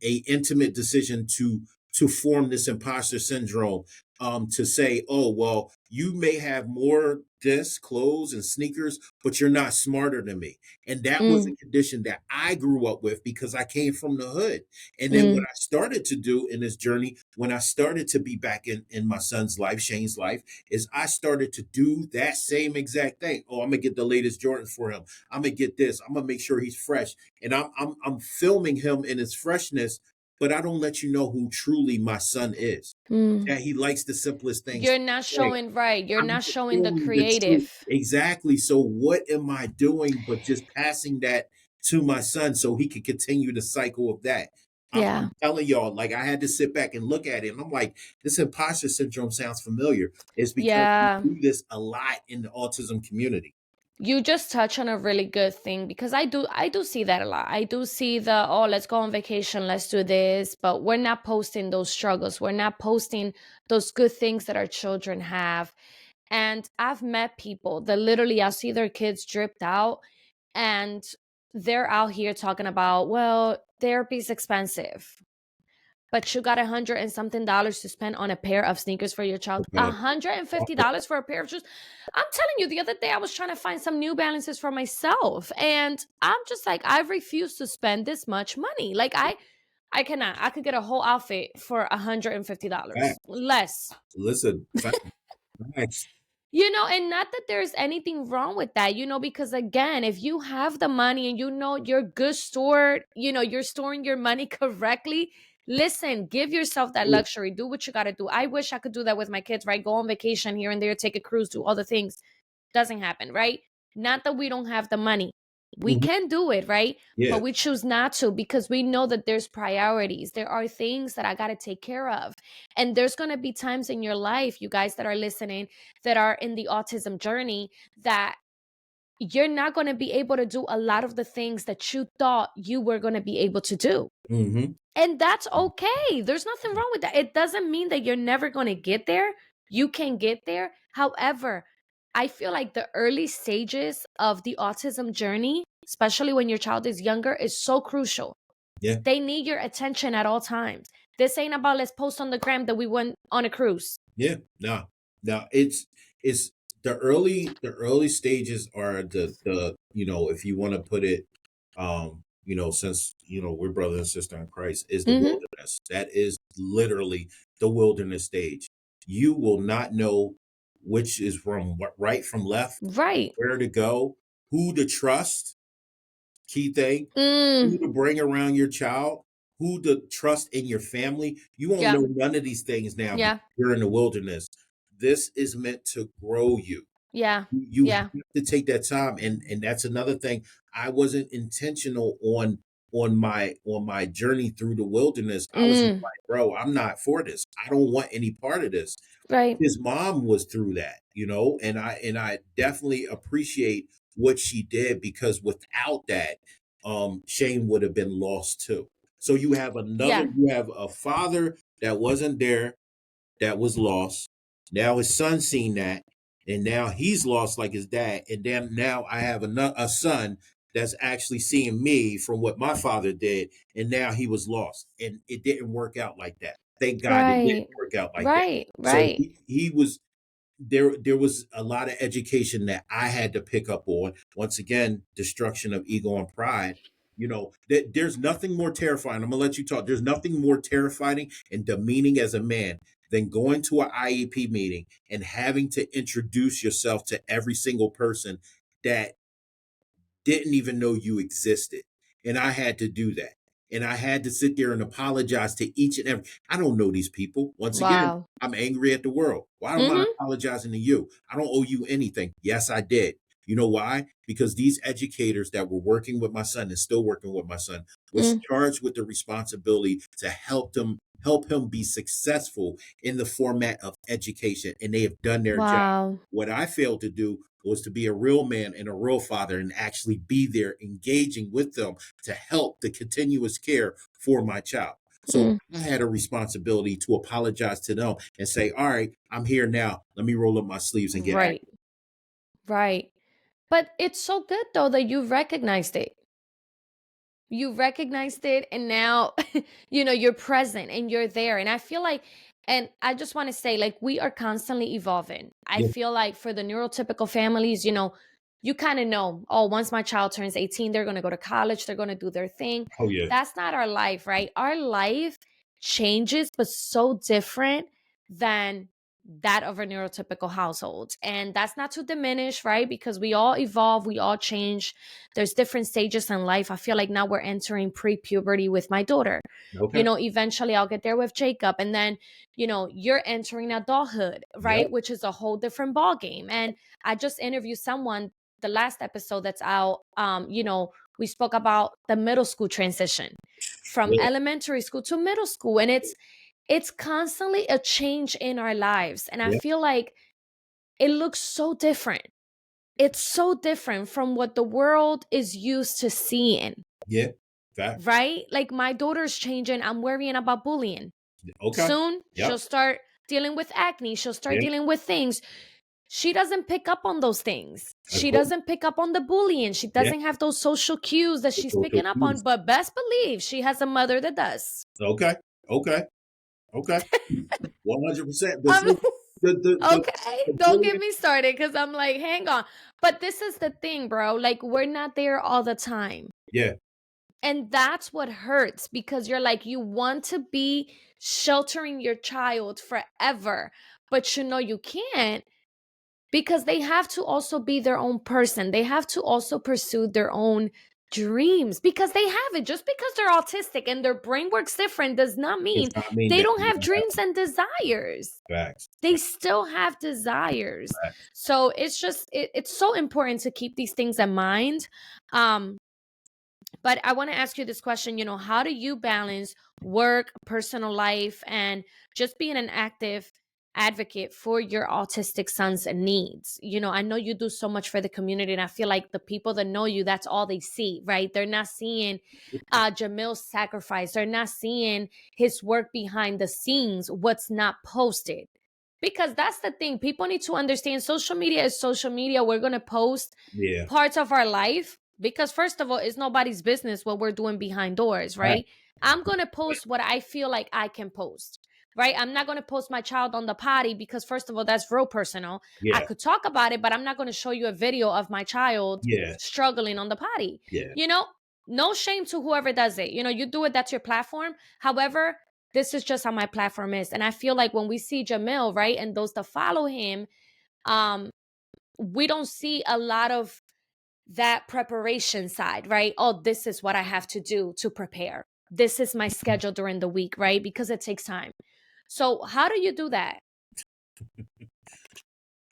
a intimate decision to form this imposter syndrome, to say, oh, well, you may have more this, clothes, and sneakers, but you're not smarter than me. And that was Mm. a condition that I grew up with because I came from the hood. And then what Mm. I started to do in this journey, when I started to be back in my son's life, Shane's life, is I started to do that same exact thing. Oh, I'm gonna get the latest Jordans for him. I'm gonna get this. I'm gonna make sure he's fresh. And I'm filming him in his freshness, but I don't let you know who truly my son is. Mm. That he likes the simplest things. You're not showing, right. You're I'm not just showing the showing the truth. creative. Exactly. So what am I doing but just passing that to my son so he can continue the cycle of that? I'm Yeah. telling y'all, like I had to sit back and look at it, and I'm like, this imposter syndrome sounds familiar. It's because we Yeah. do this a lot in the autism community. You just touch on a really good thing because I do see that a lot. I do see the, oh, let's go on vacation, let's do this, but we're not posting those struggles. We're not posting those good things that our children have. And I've met people that literally I see their kids dripped out and they're out here talking about, well, therapy's expensive, but you got $100 and something to spend on a pair of sneakers for your child. Okay. $150 for a pair of shoes. I'm telling you, the other day I was trying to find some New Balances for myself, and I'm just like, I refuse to spend this much money. Like I cannot. I could get a whole outfit for $150 Facts. less. Listen, facts. And not that there's anything wrong with that, because again, if you have the money and you're good steward, you're storing your money correctly, listen, give yourself that luxury. Do what you got to do. I wish I could do that with my kids, right? Go on vacation here and there, take a cruise, do other things. Doesn't happen, right? Not that we don't have the money. We Mhm. can do it, right? Yeah. But we choose not to because we know that there's priorities. There are things that I got to take care of. And there's going to be times in your life, you guys that are listening, that are in the autism journey, that you're not going to be able to do a lot of the things that you thought you were going to be able to do. Hmm. And that's okay. There's nothing wrong with that. It doesn't mean that you're never going to get there. You can get there. However, I feel like the early stages of the autism journey, especially when your child is younger, is so crucial. Yeah. They need your attention at all times. This ain't about let's post on the gram that we went on a cruise. Yeah, no, no. It's the early stages are the if you want to put it, since we're brother and sister in Christ, is the Hmm. wilderness. That is literally the wilderness stage. You will not know which is from right from left, Right. where to go, who to trust. Key thing, who Mm, to bring around your child, who to trust in your family. You won't yeah. know none of these things now because Yeah. you're in the wilderness. This is meant to grow you. Yeah. You have Yeah. to take that time, and that's another thing. I wasn't intentional on my journey through the wilderness. I was just Mm, like, bro, I'm not for this. I don't want any part of this. right. His mom was through that, and I definitely appreciate what she did because without that, Shane would have been lost too. So Yeah. you have a father that wasn't there, that was lost. Now his son seen that, and now he's lost like his dad. And then now I have a son that's actually seeing me from what my father did, and now he was lost, and it didn't work out like that. Thank God it didn't Right. work out like that. Right. So Right. he was there was a lot of education that I had to pick up on. Once again, destruction of ego and pride. That there's nothing more terrifying. I'm gonna let you talk. There's nothing more terrifying and demeaning as a man than going to an IEP meeting and having to introduce yourself to every single person that didn't even know you existed. And I had to do that. And I had to sit there and apologize to each and every. I don't know these people. Once again, Wow. I'm angry at the world. Why am I Mm-hmm. apologizing to you? I don't owe you anything. Yes, I did. You know why? Because these educators that were working with my son and still working with my son was Mm. charged with the responsibility to help him be successful in the format of education, and they have done their job. Wow. What I failed to do was to be a real man and a real father and actually be there engaging with them to help the continuous care for my child. So Mm. I had a responsibility to apologize to them and say, all right, I'm here now. Let me roll up my sleeves and get active. Right. Right. But it's so good though that you recognized it. You recognized it and now you're present and you're there. And I feel like, and I just want to say, like, we are constantly evolving. I Yeah. feel like for the neurotypical families, you kind of know, oh, once my child turns 18, they're going to go to college, they're going to do their thing. Oh yeah. That's not our life, right? Our life changes, but so different than that of a neurotypical household. And that's not to diminish, right? Because we all evolve, we all change. There's different stages in life. I feel like now we're entering pre-puberty with my daughter. Okay. Eventually I'll get there with Jacob. And then, you're entering adulthood, right? Yep. Which is a whole different ball game. And I just interviewed someone the last episode that's out. We spoke about the middle school transition from Yeah. elementary school to middle school. And it's constantly a change in our lives. And I Yeah. feel like it looks so different. It's so different from what the world is used to seeing, Yeah. Facts. right? Like my daughter's changing. I'm worrying about bullying. Okay. Soon she'll Yep. start dealing with acne. She'll start Yeah. dealing with things. She doesn't pick up on those things. That's She cool. doesn't pick up on the bullying. She Yeah. doesn't have those social cues that The she's social picking up on. cues. But best believe she has a mother that does. Okay. Okay. Okay. 100%. I'm The okay. the Don't get bullying. me started because I'm like, hang on. But this is the thing, bro. Like, we're not there all the time. Yeah. And that's what hurts because you're like, you want to be sheltering your child forever, but you can't because they have to also be their own person. They have to also pursue their own dreams because they have it. Just because they're autistic and their brain works different does not It's mean not mean they that don't you have don't have dreams and desires. facts. They still have desires. Facts. So it's just it's so important to keep these things in mind. um but I want to ask you this question, how do you balance work, personal life, and just being an active advocate for your autistic son's needs? I know you do so much for the community, and I feel like the people that know you, that's all they see, right? They're not seeing Jamiel's sacrifice. They're not seeing his work behind the scenes, what's not posted. Because that's the thing. People need to understand social media is social media. We're going to post Yeah. parts of our life because first of all, it's nobody's business what we're doing behind doors, Facts. right? I'm going to post what I feel like I can post, right? I'm not going to post my child on the potty because first of all, that's real personal. I Yeah. could talk about it, but I'm not going to show you a video of my child Yeah. struggling on the potty. Yeah. you know no shame to whoever does it. You do it, that's your platform. However, this is just how my platform is. And I feel like when we see Jamiel, right, and those that follow him, um we don't see a lot of that preparation side, right? Oh, this is what I have to do to prepare. This is my schedule during the week, right? Because it takes time. So, how do you do that?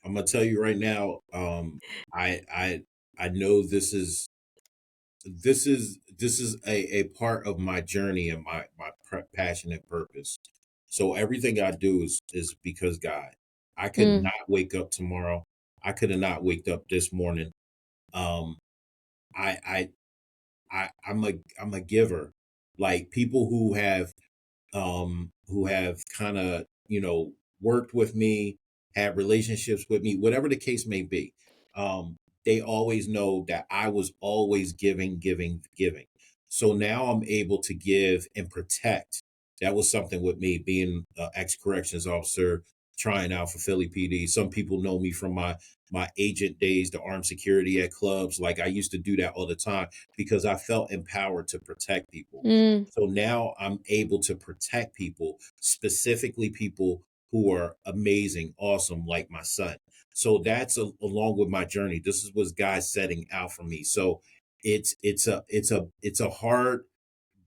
I'm gonna tell you right now. I know this is a part of my journey and my passion and purpose. So everything I do is because God. I could Mm, not wake up tomorrow. I could have not waked up this morning. Um, I I'm a giver. Like people who have kind of worked with me, had relationships with me, whatever the case may be. um they always know that I was always giving, giving, giving. So now I'm able to give and protect. That was something with me being an ex corrections officer, trying out for Philly PD. Some people know me from my agent days, the armed security at clubs. Like I used to do that all the time because I felt empowered to protect people. mm, So now I'm able to protect people, specifically people who are amazing, awesome, like my son. So that's along with my journey. This is what God's setting out for me. So it's a hard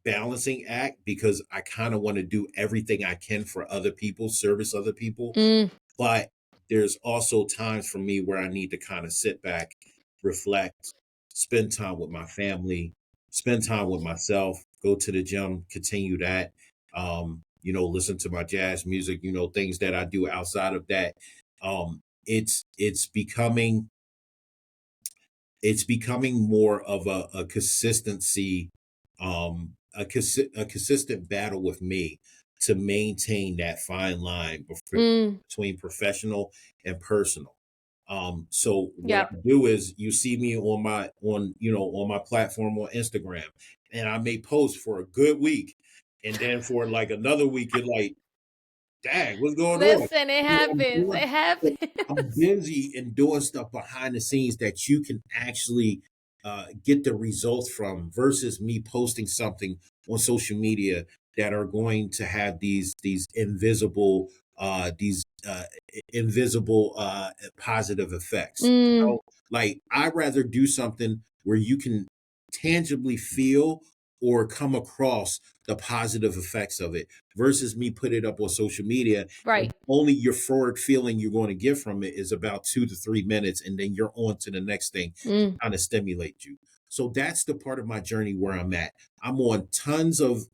balancing act because I kind of want to do everything I can for other people, service other people, Mm, but there's also times for me where I need to kind of sit back, reflect, spend time with my family, spend time with myself, go to the gym, continue that. Listen to my jazz music, things that I do outside of that. It's becoming more of a consistency, a consistent battle with me to maintain that fine line mm, between professional and personal. So what yep. I do is you see me on my platform on Instagram, and I may post for a good week, and then for like another week, you're like, dang, what's going on? Listen, it I'm happens. It doing I'm happens. busy and doing stuff behind the scenes that you can actually get the results from versus me posting something on social media that are going to have these invisible positive effects. Mm, Like I'd rather do something where you can tangibly feel or come across the positive effects of it versus me put it up on social media and right. only your forward feeling you're going to get from it is about 2 to 3 minutes, and then you're on to the next thing to Mm, kind of stimulate you. So that's the part of my journey where I'm at. I'm on tons of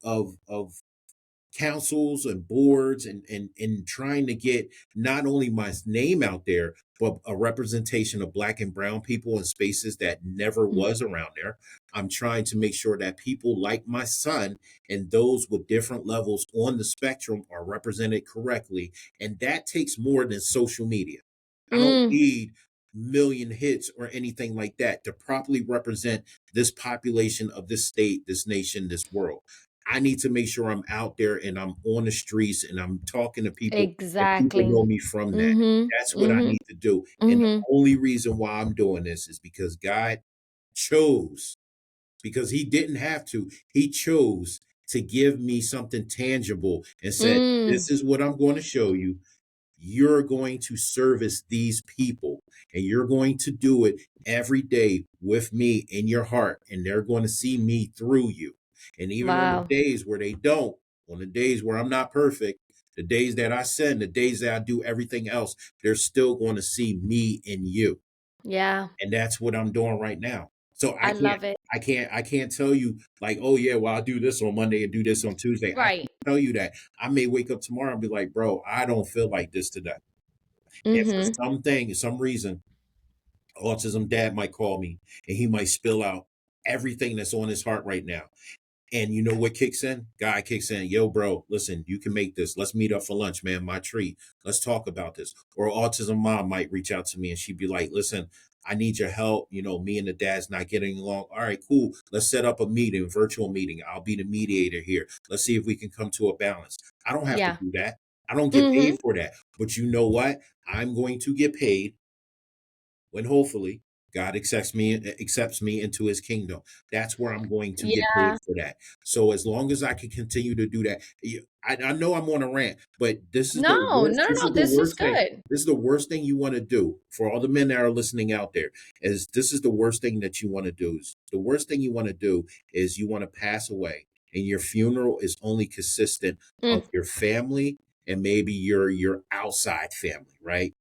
councils and boards and trying to get not only my name out there but a representation of black and brown people in spaces that never mm, was around there. I'm trying to make sure that people like my son and those with different levels on the spectrum are represented correctly, and that takes more than social media. I don't mm. need million hits or anything like that to properly represent this population of this state, this nation, this world. I need to make sure I'm out there and I'm on the streets and I'm talking to people and people Exactly. know me from that. Mhm. That's what I Mhm. need to do. And the Mhm. only reason why I'm doing this is because God chose, because he didn't have to. He chose to give me something tangible and said, Mm. this is what I'm going to show you. You're going to service these people and you're going to do it every day with me in your heart, and they're going to see me through you. And even on the Wow. days where they don't, on the days where I'm not perfect, the days that I sin, the days that I do everything else, they're still going to see me in you. Yeah. And that's what I'm doing right now. So I I can't love it. I can't I can't tell you like, oh yeah, well I'll do this on Monday and do this on Tuesday. I can't Right. tell you that. I may wake up tomorrow and be like, bro, I don't feel like this today. And for Mhm. some reason, autism dad might call me and he might spill out everything that's on his heart right now. And you know what kicks in? Guy kicks in, yo, bro, listen, you can make this. Let's meet up for lunch, man. My treat. Let's talk about this. Or autism mom might reach out to me and she'd be like, listen, I need your help. Me and the dad's not getting along. All right, cool. Let's set up a meeting, virtual meeting. I'll be the mediator here. Let's see if we can come to a balance. I don't have to Yeah. do that. I don't get paid Mhm. for that. But you know what? I'm going to get paid when hopefully God accepts me into his kingdom. That's where I'm going to get paid Yeah. for that. So as long as I can continue to do that, I know I'm on a rant, but this is No, the no, worst. no, This is no. the This is worst thing. good. This is the worst thing you want to do for all the men that are listening out there. Is this is the worst thing that you want to do? The worst thing you want to do is you want to pass away, and your funeral is only consistent of Mm, your family and maybe your outside family, right?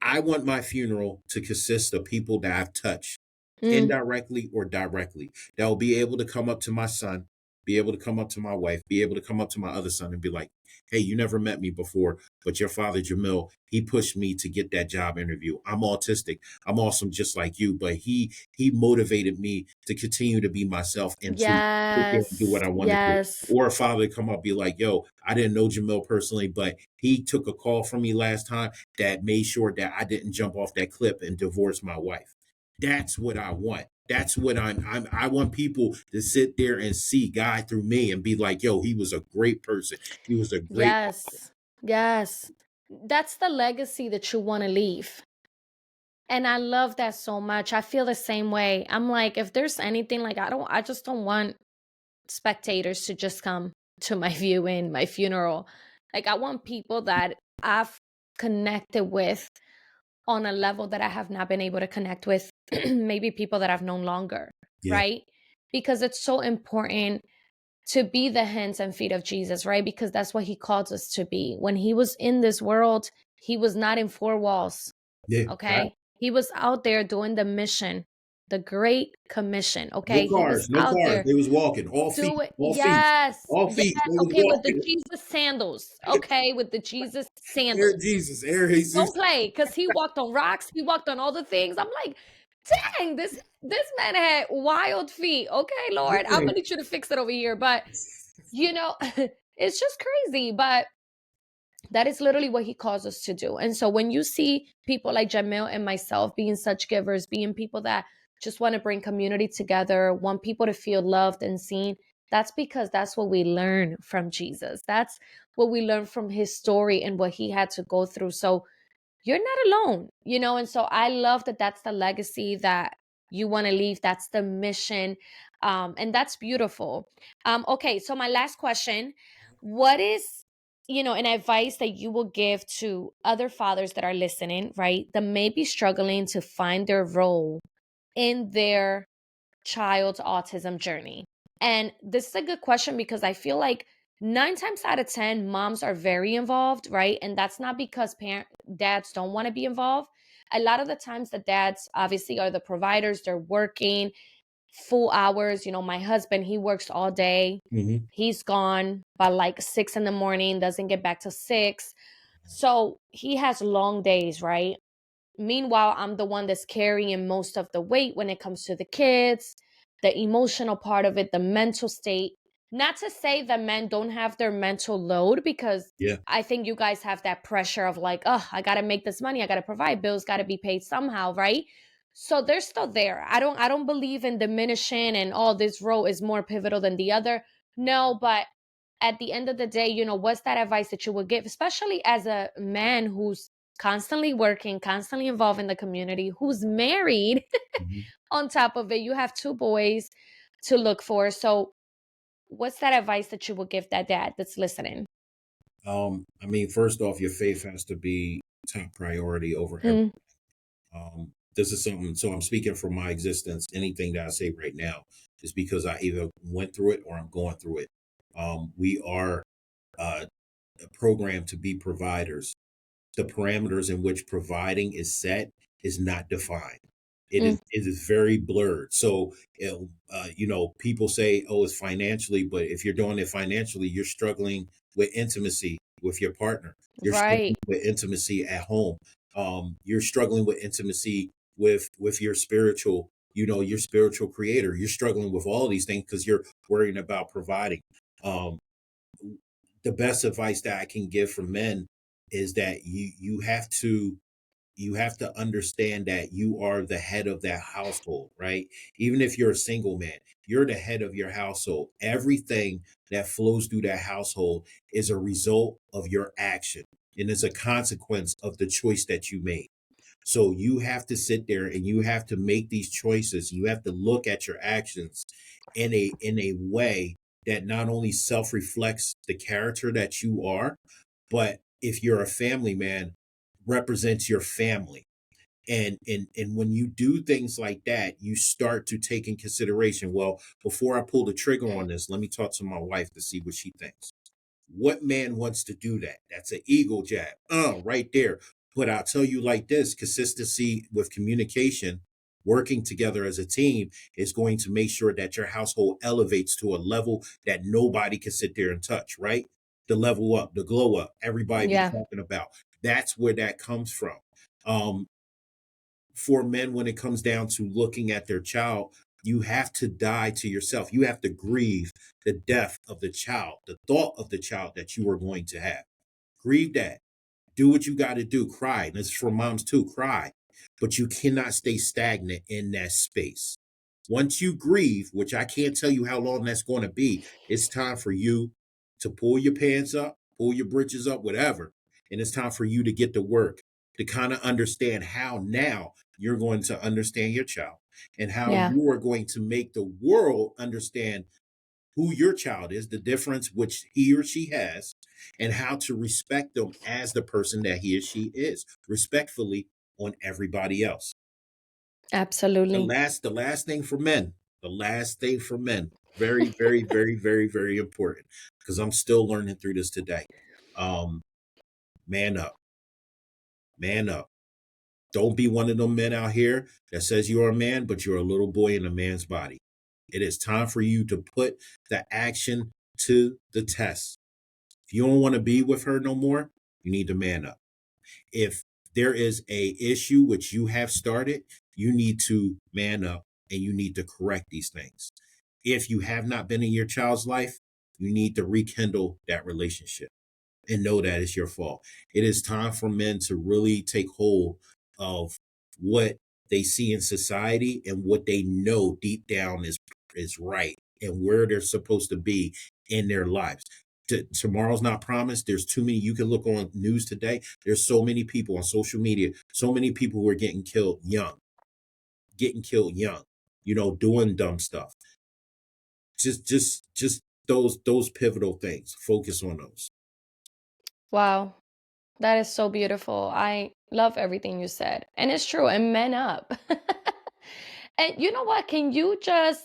I want my funeral to consist of people that I've touched mm. indirectly or directly that will be able to come up to my son, be able to come up to my wife, be able to come up to my other son and be like, hey, you never met me before, but your father, Jamil, he pushed me to get that job interview. I'm autistic. I'm awesome just like you, but he motivated me to continue to be myself and to sit there and do what Yes. I want to do. Yes. Or a father come up be like, yo, I didn't know Jamil personally, but he took a call from me last time that made sure that I didn't jump off that cliff and divorce my wife. That's what I want. That's what I want people to sit there and see God through me and be like, yo, he was a great person. He was a great father. Yes. Yes. That's the legacy that you want to leave. And I love that so much. I feel the same way. I'm like, if there's anything like I just don't want spectators to just come to my viewing, my funeral. Like I want people that I've connected with on a level that I have not been able to connect with maybe people that I've known longer, Yeah. right? Because it's so important to be the hands and feet of Jesus, right? Because that's what he calls us to be. When he was in this world, he was not in four walls, Yeah. Right. okay? He was out there doing the mission, the Great Commission, No okay? He was cars. No out cars. there They was walking. All feet. do it. All feet. Yes. All Yes. feet. They was Okay. With the walking. Jesus sandals. Okay. With the Jesus Air sandals. Jesus. Air Jesus. Don't play because he walked on rocks. He walked on all the things. I'm like, dang, this man had wild feet. Okay, Lord, I'm Yeah. gonna need you to fix it over here. But you know, it's just crazy. But that is literally what he calls us to do. And so when you see people like Jamil and myself being such givers, being people that just want to bring community together, want people to feel loved and seen, that's because that's what we learn from Jesus. That's what we learn from his story and what he had to go through. So you're not alone, and so I love that that's the legacy that you want to leave. That's the mission. And that's beautiful. Okay, so my last question, what is an advice that you will give to other fathers that are listening, right, that may be struggling to find their role in their child's autism journey? And this is a good question because I feel like 9 times out of 10, moms are very involved, right? And that's not because dads don't want to be involved. A lot of the times, the dads obviously are the providers, they're working full hours. My husband, he works all day. Hmm. He's gone by like 6 in the morning, doesn't get back till 6. So he has long days, right? Meanwhile, I'm the one that's carrying most of the weight when it comes to the kids, the emotional part of it, the mental state. Not to say that men don't have their mental load, because Yeah. I think you guys have that pressure of like, oh, I got to make this money, I got to provide, bills got to be paid somehow, right? So they're still there. I don't believe in diminishing and all, this role is more pivotal than the other. No, but at the end of the day, what's that advice that you would give, especially as a man who's constantly working, constantly involved in the community, who's married Hmm. on top of it? You have two boys to look for. So, what's that advice that you would give that dad that's listening? I mean, first off, your faith has to be top priority over everything. Mm, This is something, so I'm speaking from my existence. Anything that I say right now is because I either went through it or I'm going through it. We are uh, programmed to be providers. The parameters in which providing is set is not defined. mm, It is very blurred. So people say, "Oh, it's financially," but if you're doing it financially, you're struggling with intimacy with your partner. You're right. struggling with intimacy at home. You're struggling with intimacy with your spiritual creator. You're struggling with all these things because you're worrying about providing. Um, the best advice that I can give for men is that you have to understand that you are the head of that household, right? Even if you're a single man, you're the head of your household. Everything that flows through that household is a result of your action and is a consequence of the choice that you made. So you have to sit there and you have to make these choices. You have to look at your actions in a way that not only self-reflects the character that you are, but if you're a family man, represents your family. And when you do things like that, you start to take in consideration, well, before I pull the trigger on this, let me talk to my wife to see what she thinks. What man wants to do that? That's an ego jab. Right there. But I'll tell you like this, consistency with communication, working together as a team is going to make sure that your household elevates to a level that nobody can sit there and touch, right? The level up, the glow up, everybody be Yeah. talking about. That's where that comes from. Um, for men, when it comes down to looking at their child, you have to die to yourself. You have to grieve the death of the child, the thought of the child that you are going to have. Grieve that. Do what you got to do. Cry. And this is for moms too. Cry. But you cannot stay stagnant in that space. Once you grieve, which I can't tell you how long that's going to be, it's time for you to pull your pants up, pull your britches up, whatever. And it's time for you to get to work, to kind of understand how now you're going to understand your child and how Yeah. you are going to make the world understand who your child is, the difference which he or she has, and how to respect them as the person that he or she is, respectfully on everybody else. Absolutely. The last thing for men, the last thing for men, very, very, very, very, very important, because I'm still learning through this today. Um, man up, man up. Don't be one of them men out here that says you're a man, but you're a little boy in a man's body. It is time for you to put the action to the test. If you don't want to be with her no more, you need to man up. If there is a issue which you have started, you need to man up and you need to correct these things. If you have not been in your child's life, you need to rekindle that relationship and know that it's your fault. It is time for men to really take hold of what they see in society and what they know deep down is right and where they're supposed to be in their lives. Tomorrow's not promised. There's too many. You can look on news today. There's so many people on social media, so many people who are getting killed young, doing dumb stuff. Just those pivotal things. Focus on those. Wow. That is so beautiful. I love everything you said. And it's true. And men up. And you know what? Can you just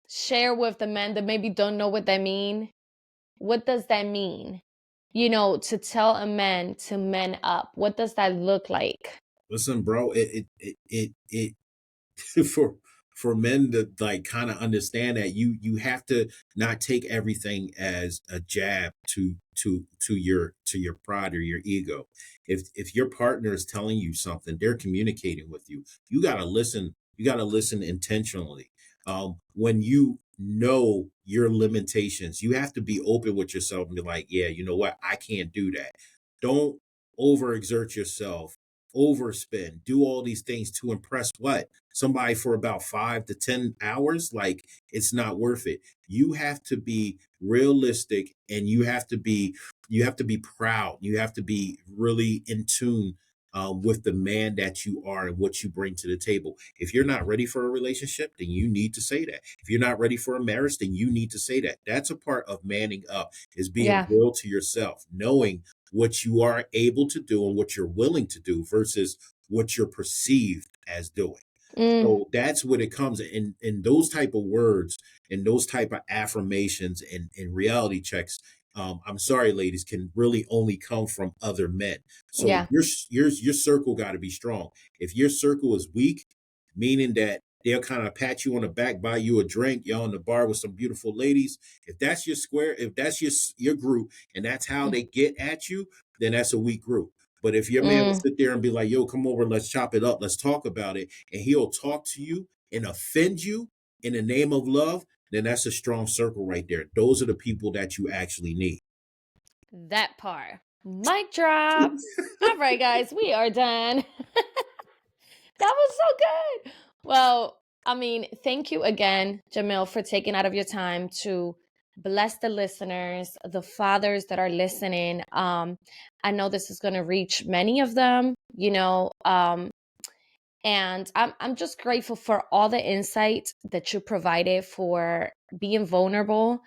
share with the men that maybe don't know what that mean? What does that mean? To tell a man to men up. What does that look like? Listen, bro, it for men to like kind of understand that you have to not take everything as a jab to your pride or your ego. If your partner is telling you something, they're communicating with you. You got to listen intentionally. When you know your limitations, you have to be open with yourself and be like, yeah, you know what, I can't do that. Don't overexert yourself, overspend, do all these things to impress what? Somebody for about 5 to 10 hours? Like, it's not worth it. You have to be realistic and you have to be proud. You have to be really in tune with the man that you are and what you bring to the table. If you're not ready for a relationship, then you need to say that. If you're not ready for a marriage, then you need to say that. That's a part of manning up, is being Yeah. real to yourself, knowing what you are able to do and what you're willing to do versus what you're perceived as doing. Mm, So that's what it comes in those type of words and those type of affirmations and reality checks. I'm sorry, ladies, can really only come from other men. So yeah. your circle got to be strong. If your circle is weak, meaning that they'll kind of pat you on the back, buy you a drink, y'all in the bar with some beautiful ladies. If that's your square, if that's your group, and that's how Mm, they get at you, then that's a weak group. But if your man will mm, sit there and be like, yo, come over, let's chop it up, let's talk about it, and he'll talk to you and offend you in the name of love, then that's a strong circle right there. Those are the people that you actually need. that part. Mic drop. All right, guys, we are done. That was so good. Well, I mean, thank you again, Jamil, for taking out of your time to bless the listeners, the fathers that are listening. I know this is going to reach many of them, and I'm just grateful for all the insight that you provided, for being vulnerable,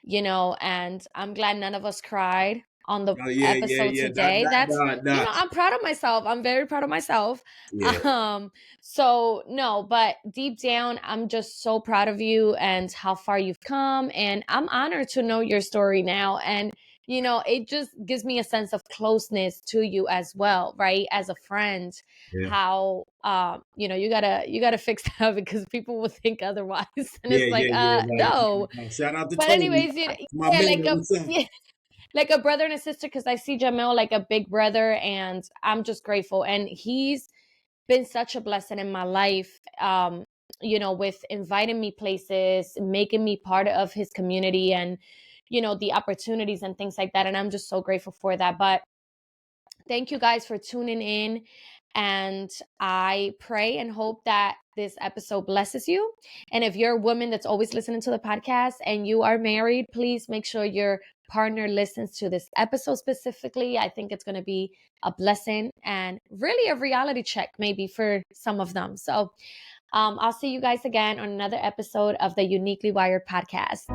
and I'm glad none of us cried on the Oh yeah, yeah, episode yeah. Not, today. not, That's, not, not. I'm proud of myself. I'm very proud of myself. Yeah, Um, so no, but deep down, I'm just so proud of you and how far you've come. And I'm honored to know your story now. And it just gives me a sense of closeness to you as well, right? As a friend, yeah, how you gotta fix that because people will think otherwise. And yeah, it's like, yeah, yeah. no. Shout out to But Tony, anyways, my yeah, man. like a What's up? yeah, like a brother and a sister, because I see Jamel like a big brother, and I'm just grateful. And he's been such a blessing in my life, with inviting me places, making me part of his community, and the opportunities and things like that. And I'm just so grateful for that. But thank you guys for tuning in. And I pray and hope that this episode blesses you. And if you're a woman that's always listening to the podcast and you are married, please make sure your partner listens to this episode specifically. I think it's going to be a blessing and really a reality check, maybe for some of them. So I'll see you guys again on another episode of the Uniquely Wired podcast.